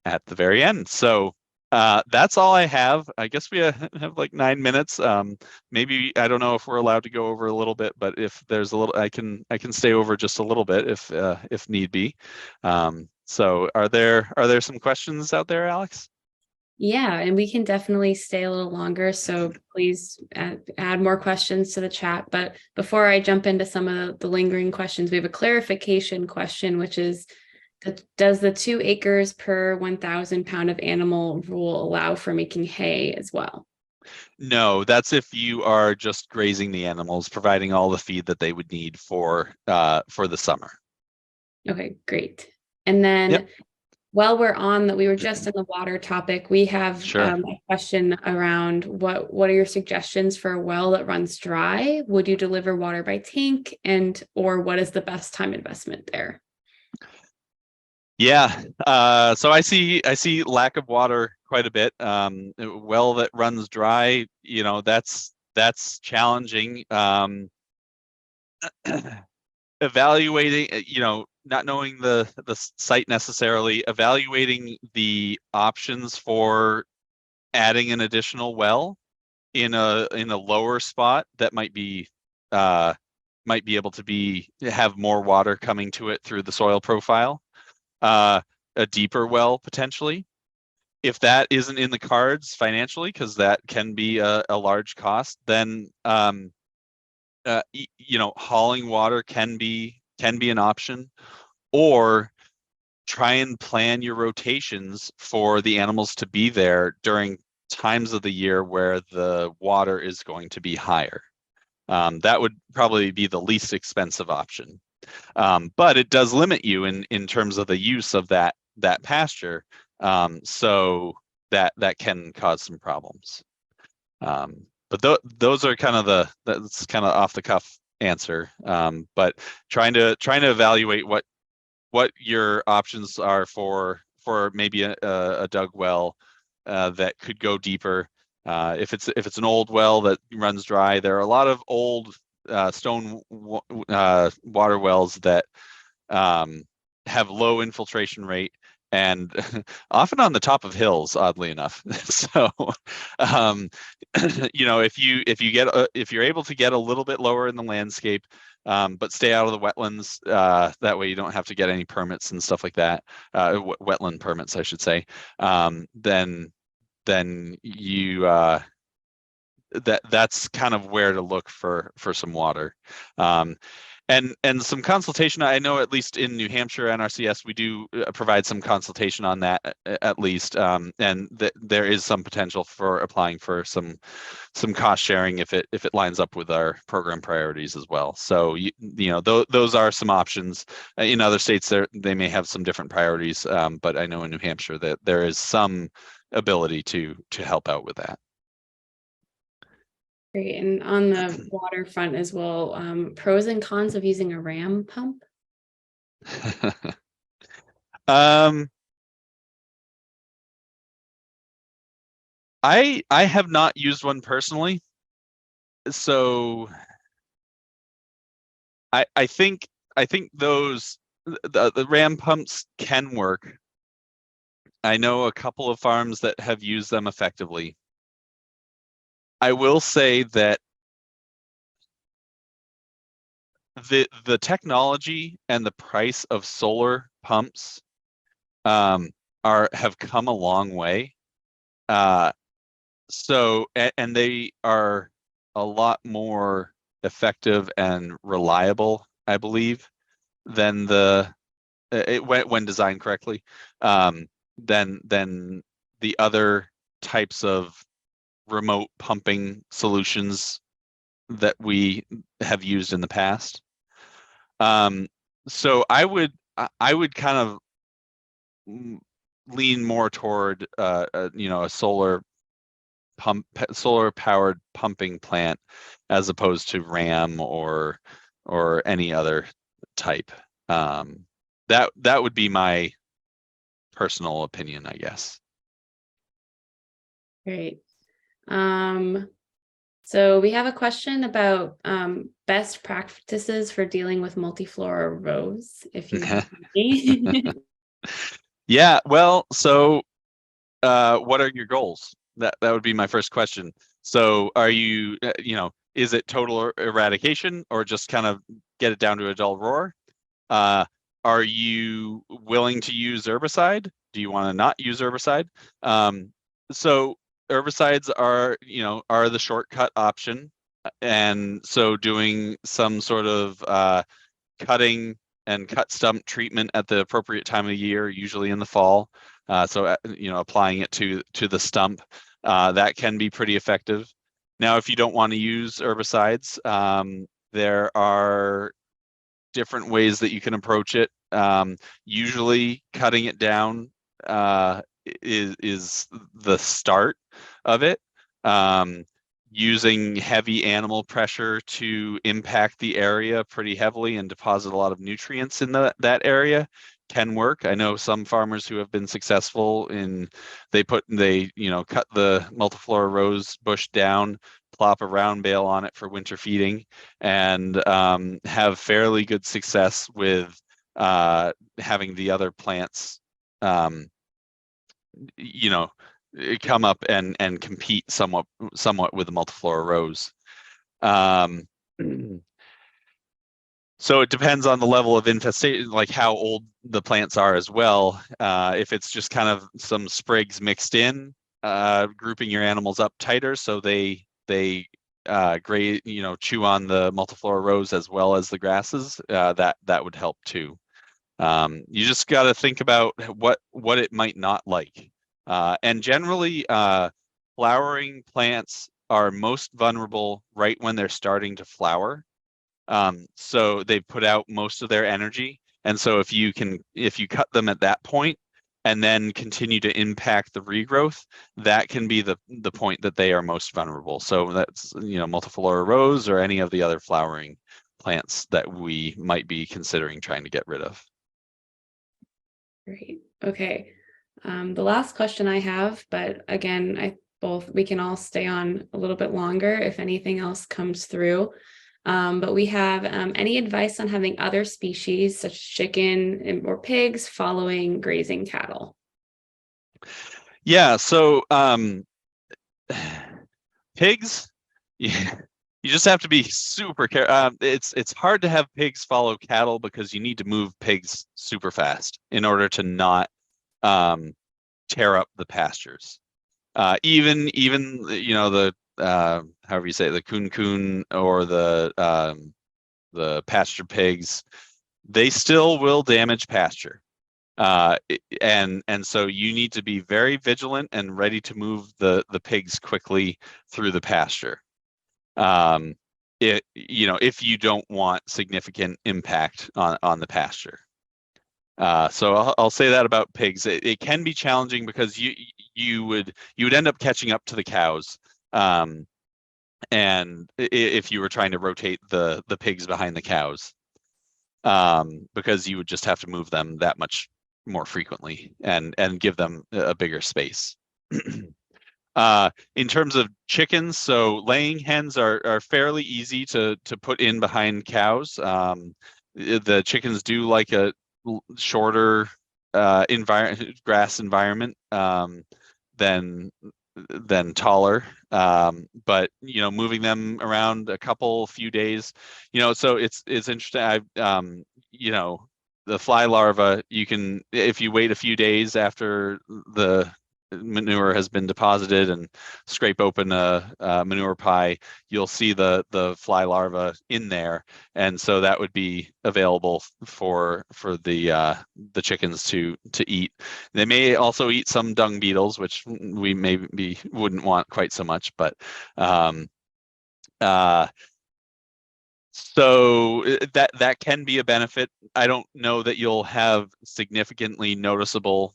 at the very end. So that's all I have. I guess we have like 9 minutes. Maybe, I don't know if we're allowed to go over a little bit, but if there's a little, I can stay over just a little bit if need be. So are there some questions out there, Alex? Yeah, and we can definitely stay a little longer. So please add more questions to the chat. But before I jump into some of the lingering questions, we have a clarification question, which is, does the 2 acres per 1,000 pound of animal rule allow for making hay as well? No, that's if you are just grazing the animals, providing all the feed that they would need for the summer. Okay, great. And then Yep. while we're on that, we were just in the water topic. We have Sure. a question around what are your suggestions for a well that runs dry? Would you deliver water by tank, or what is the best time investment there? Yeah. So I see lack of water quite a bit. A well that runs dry, that's challenging. Evaluating, not knowing the site necessarily, evaluating the options for adding an additional well in a lower spot that might be able to have more water coming to it through the soil profile. A deeper well potentially. If that isn't in the cards financially, because that can be a large cost, then hauling water can be an option, or try and plan your rotations for the animals to be there during times of the year where the water is going to be higher. That would probably be the least expensive option. But it does limit you in terms of the use of that pasture. So that can cause some problems. But those are kind of that's kind of off the cuff answer. But trying to evaluate what your options are for maybe a dug well that could go deeper. If it's an old well that runs dry, there are a lot of old stone water wells that have low infiltration rate, and often on the top of hills, oddly enough. So if you're able to get a little bit lower in the landscape, but stay out of the wetlands, that way you don't have to get any permits and stuff like that, wetland permits I should say, then you that's kind of where to look for some water. And some consultation. I know at least in New Hampshire NRCS we do provide some consultation on that at least, and there is some potential for applying for some cost sharing if it lines up with our program priorities as well. So those are some options. In other states they may have some different priorities, but I know in New Hampshire that there is some ability to help out with that. Great. And on the waterfront as well, pros and cons of using a ram pump? I have not used one personally, so I think those the ram pumps can work. I know a couple of farms that have used them effectively. I will say that the technology and the price of solar pumps have come a long way. So and they are a lot more effective and reliable, I believe, than when designed correctly, than the other types of remote pumping solutions that we have used in the past. So I would kind of lean more toward a solar powered pumping plant as opposed to ram or any other type. That would be my personal opinion, I guess. Great. So we have a question about best practices for dealing with multiflora rows, if you have any. Yeah, well, so what are your goals? That would be my first question. So are you, is it total eradication or just kind of get it down to a dull roar? Are you willing to use herbicide? Do you want to not use herbicide? So herbicides are the shortcut option, and so doing some sort of cutting and cut stump treatment at the appropriate time of the year, usually in the fall. So applying it to the stump, that can be pretty effective. Now, if you don't want to use herbicides, there are different ways that you can approach it. Usually cutting it down is the start of it. Using heavy animal pressure to impact the area pretty heavily and deposit a lot of nutrients in that area can work. I know some farmers who have been successful in they cut the multiflora rose bush down, plop a round bale on it for winter feeding, and have fairly good success with having the other plants come up and compete somewhat with the multiflora rose. So it depends on the level of infestation, like how old the plants are as well. If it's just kind of some sprigs mixed in, grouping your animals up tighter so they chew on the multiflora rose as well as the grasses, that would help too. You just got to think about what it might not like. And generally, flowering plants are most vulnerable right when they're starting to flower. So they put out most of their energy. And so if you cut them at that point and then continue to impact the regrowth, that can be the point that they are most vulnerable. So that's, multiflora rose or any of the other flowering plants that we might be considering trying to get rid of. Great. Okay. The last question I have, but again, we can all stay on a little bit longer if anything else comes through. But we have any advice on having other species such as chicken or pigs following grazing cattle? Yeah, so pigs, you just have to be super careful. It's hard to have pigs follow cattle because you need to move pigs super fast in order to not tear up the pastures. Even the however you say it, the coon or the pasture pigs, they still will damage pasture. And so you need to be very vigilant and ready to move the pigs quickly through the pasture. If you don't want significant impact on the pasture. So I'll say that about pigs. It can be challenging because you would end up catching up to the cows, and if you were trying to rotate the pigs behind the cows, because you would just have to move them that much more frequently and give them a bigger space. In terms of chickens, so laying hens are fairly easy to put in behind cows. The chickens do like a shorter grass environment than taller. But moving them around a few days, so it's interesting. The fly larva, you can, if you wait a few days after the manure has been deposited and scrape open a manure pie, you'll see the fly larva in there, and so that would be available for the chickens to eat. They may also eat some dung beetles, which we maybe wouldn't want quite so much, but so that can be a benefit. I don't know that you'll have significantly noticeable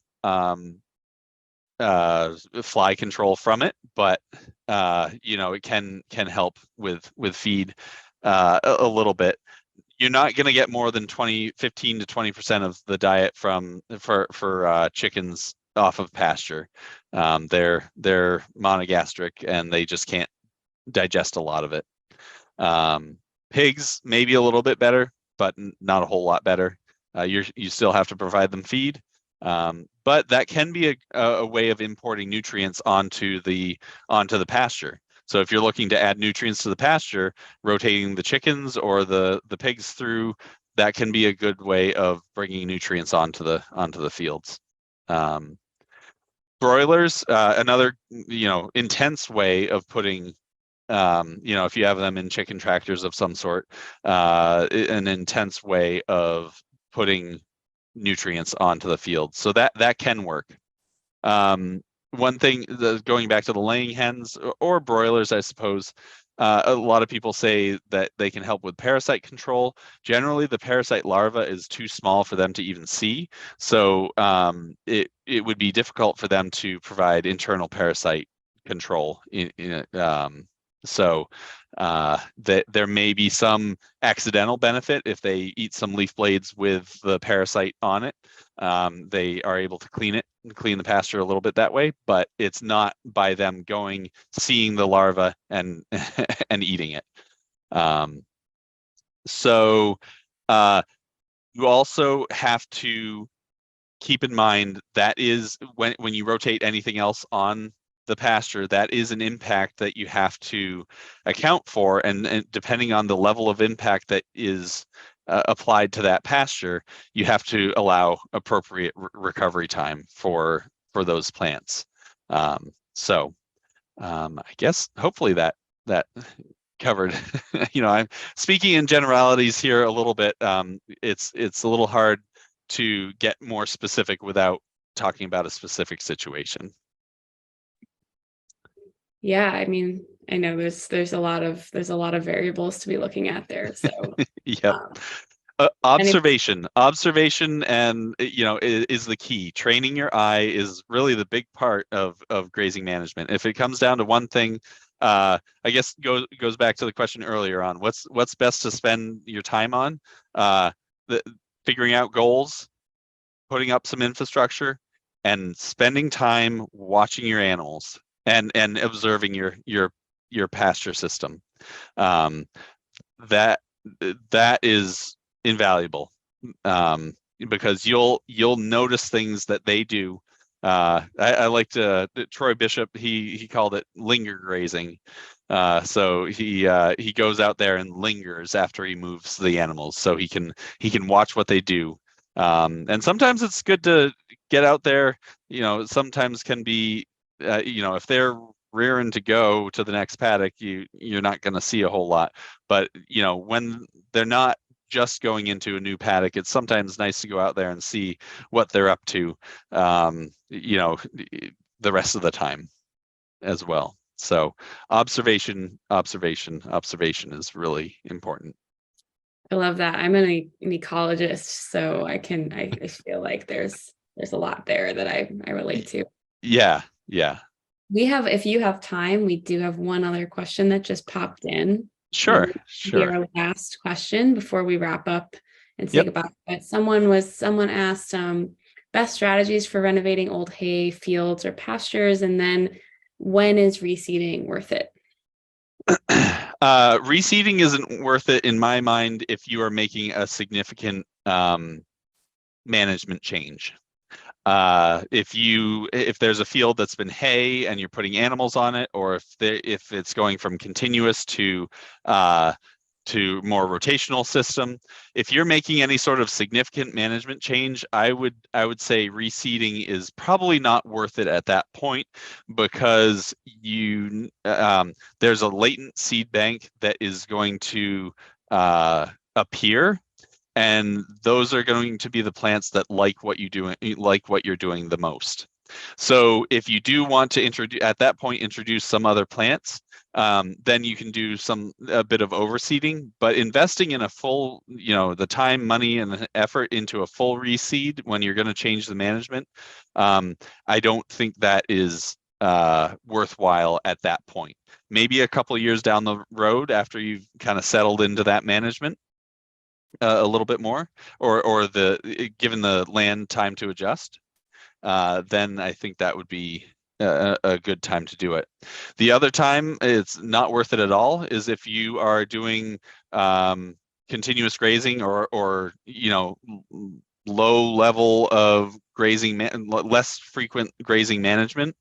fly control from it, but it can help with feed a little bit. You're not going to get more than 15 to 20% of the diet for chickens off of pasture. They're monogastric and they just can't digest a lot of it. Pigs maybe a little bit better, but not a whole lot better. You still have to provide them feed, but that can be a way of importing nutrients onto the pasture. So if you're looking to add nutrients to the pasture, rotating the chickens or the pigs through, that can be a good way of bringing nutrients onto the fields. Broilers, another intense way of putting, if you have them in chicken tractors of some sort, an intense way of putting nutrients onto the field. So that can work. One thing, going back to the laying hens or broilers, I suppose, a lot of people say that they can help with parasite control. Generally, the parasite larva is too small for them to even see, so it would be difficult for them to provide internal parasite control. So there may be some accidental benefit if they eat some leaf blades with the parasite on it. They are able to clean the pasture a little bit that way, but it's not by them seeing the larva and and eating it. So you also have to keep in mind that is when you rotate anything else on the pasture, that is an impact that you have to account for, and depending on the level of impact that is applied to that pasture, you have to allow appropriate recovery time for those plants. So I guess hopefully that covered. I'm speaking in generalities here a little bit. It's a little hard to get more specific without talking about a specific situation. Yeah, I mean, I know there's a lot of variables to be looking at there. So Yep. Observation, and is the key. Training your eye is really the big part of grazing management. If it comes down to one thing, I guess goes back to the question earlier on, what's best to spend your time on? Figuring out goals, putting up some infrastructure, and spending time watching your animals and observing your pasture system. That is invaluable, because you'll notice things that they do. I liked Troy Bishop. He called it linger grazing. So he goes out there and lingers after he moves the animals, so he can watch what they do. And sometimes it's good to get out there. Sometimes can be, if they're rearing to go to the next paddock, you're not going to see a whole lot. But when they're not just going into a new paddock, it's sometimes nice to go out there and see what they're up to, the rest of the time as well. So observation is really important. I love that. I'm an ecologist, so I feel like there's a lot there that I relate to. Yeah. We have, if you have time, we do have one other question that just popped in. Sure. Our last question before we wrap up and say Yep. goodbye. But someone asked best strategies for renovating old hay fields or pastures, and then when is reseeding worth it? Reseeding isn't worth it in my mind if you are making a significant management change. If there's a field that's been hay and you're putting animals on it, or if it's going from continuous to more rotational system, if you're making any sort of significant management change, I would say reseeding is probably not worth it at that point, because there's a latent seed bank that is going to appear, and those are going to be the plants that like what you're doing the most. So if you do want to introduce some other plants, then you can do a bit of overseeding. But investing in a full, the time, money, and the effort into a full reseed when you're going to change the management, I don't think that is worthwhile at that point. Maybe a couple of years down the road, after you've kind of settled into that management a little bit more, or given the land time to adjust, then I think that would be a good time to do it. The other time it's not worth it at all is if you are doing continuous grazing or low level of grazing, less frequent grazing management.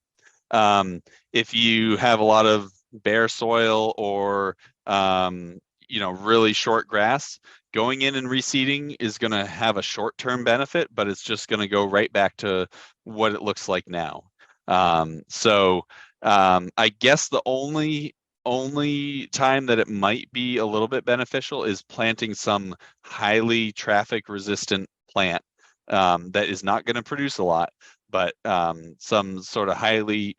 If you have a lot of bare soil or really short grass, going in and reseeding is going to have a short-term benefit, but it's just going to go right back to what it looks like now. So I guess the only time that it might be a little bit beneficial is planting some highly traffic resistant plant that is not going to produce a lot, but some sort of highly,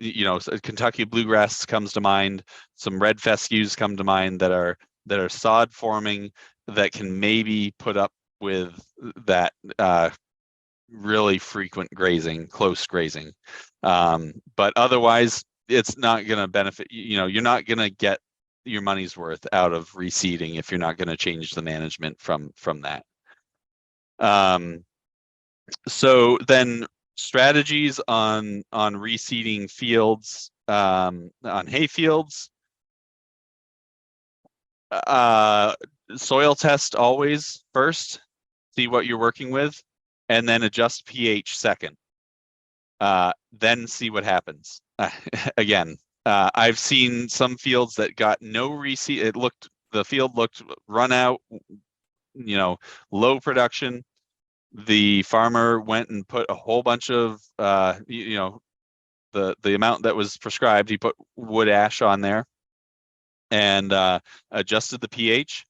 Kentucky bluegrass comes to mind, some red fescues come to mind that are sod forming, that can maybe put up with that really frequent grazing, close grazing. But otherwise, it's not going to benefit, you're not going to get your money's worth out of reseeding if you're not going to change the management from that. So then strategies on reseeding fields, on hay fields. Soil test always first, see what you're working with, and then adjust pH second. Then see what happens. Again, I've seen some fields that got no reseed. The field looked run out, low production. The farmer went and put a whole bunch of, the amount that was prescribed, he put wood ash on there and adjusted the pH,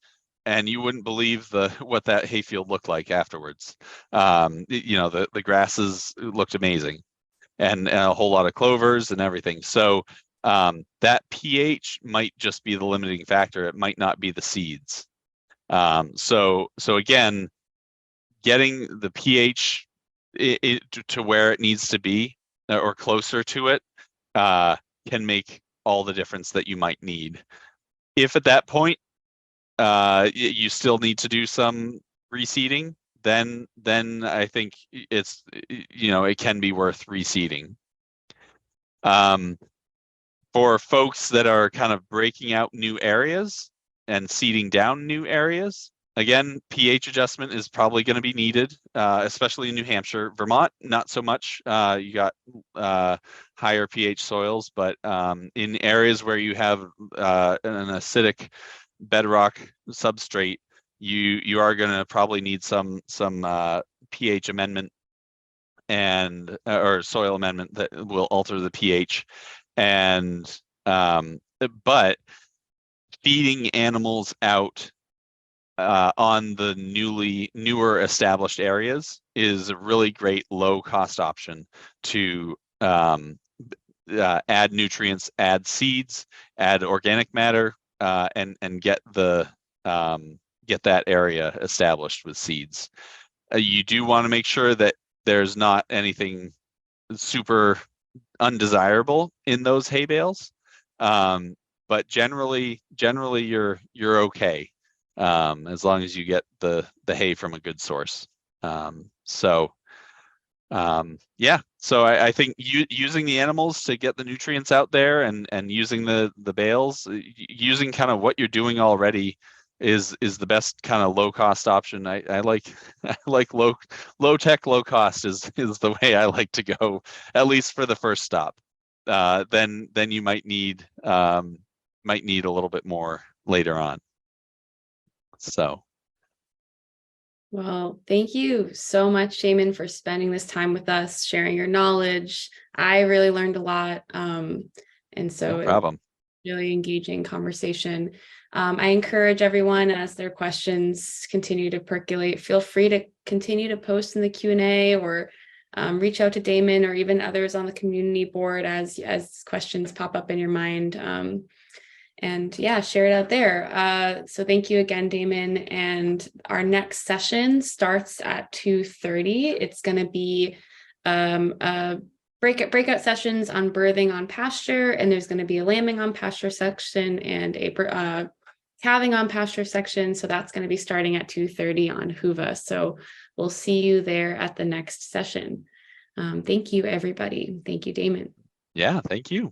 and you wouldn't believe what that hayfield looked like afterwards. The grasses looked amazing, and a whole lot of clovers and everything. So that pH might just be the limiting factor. It might not be the seeds. So again, getting the pH to where it needs to be or closer to it can make all the difference that you might need. If at that point you still need to do some reseeding, then I think it can be worth reseeding. For folks that are kind of breaking out new areas and seeding down new areas, again, pH adjustment is probably going to be needed, especially in New Hampshire. Vermont, not so much. You got higher pH soils, but in areas where you have an acidic bedrock substrate, you are going to probably need some pH amendment or soil amendment that will alter the pH. And but feeding animals out on the newer established areas is a really great low cost option to add nutrients, add seeds, add organic matter, and get that area established with seeds. You do want to make sure that there's not anything super undesirable in those hay bales, but generally you're okay, as long as you get the hay from a good source. So Yeah, so I think using the animals to get the nutrients out there and using the bales, using kind of what you're doing already is the best kind of low cost option. I like I like low tech, low cost is the way I like to go, at least for the first stop. Then you might need a little bit more later on. So. Well, thank you so much, Daimon, for spending this time with us, sharing your knowledge. I really learned a lot. And so No problem. really engaging conversation. I encourage everyone, as their questions continue to percolate, feel free to continue to post in the Q&A or reach out to Daimon or even others on the community board as questions pop up in your mind. And yeah, share it out there. So thank you again, Daimon. And our next session starts at 2:30. It's going to be a breakout sessions on birthing on pasture, and there's going to be a lambing on pasture section and a calving on pasture section. So that's going to be starting at 2:30 on Huva. So we'll see you there at the next session. Thank you, everybody. Thank you, Daimon. Yeah, thank you.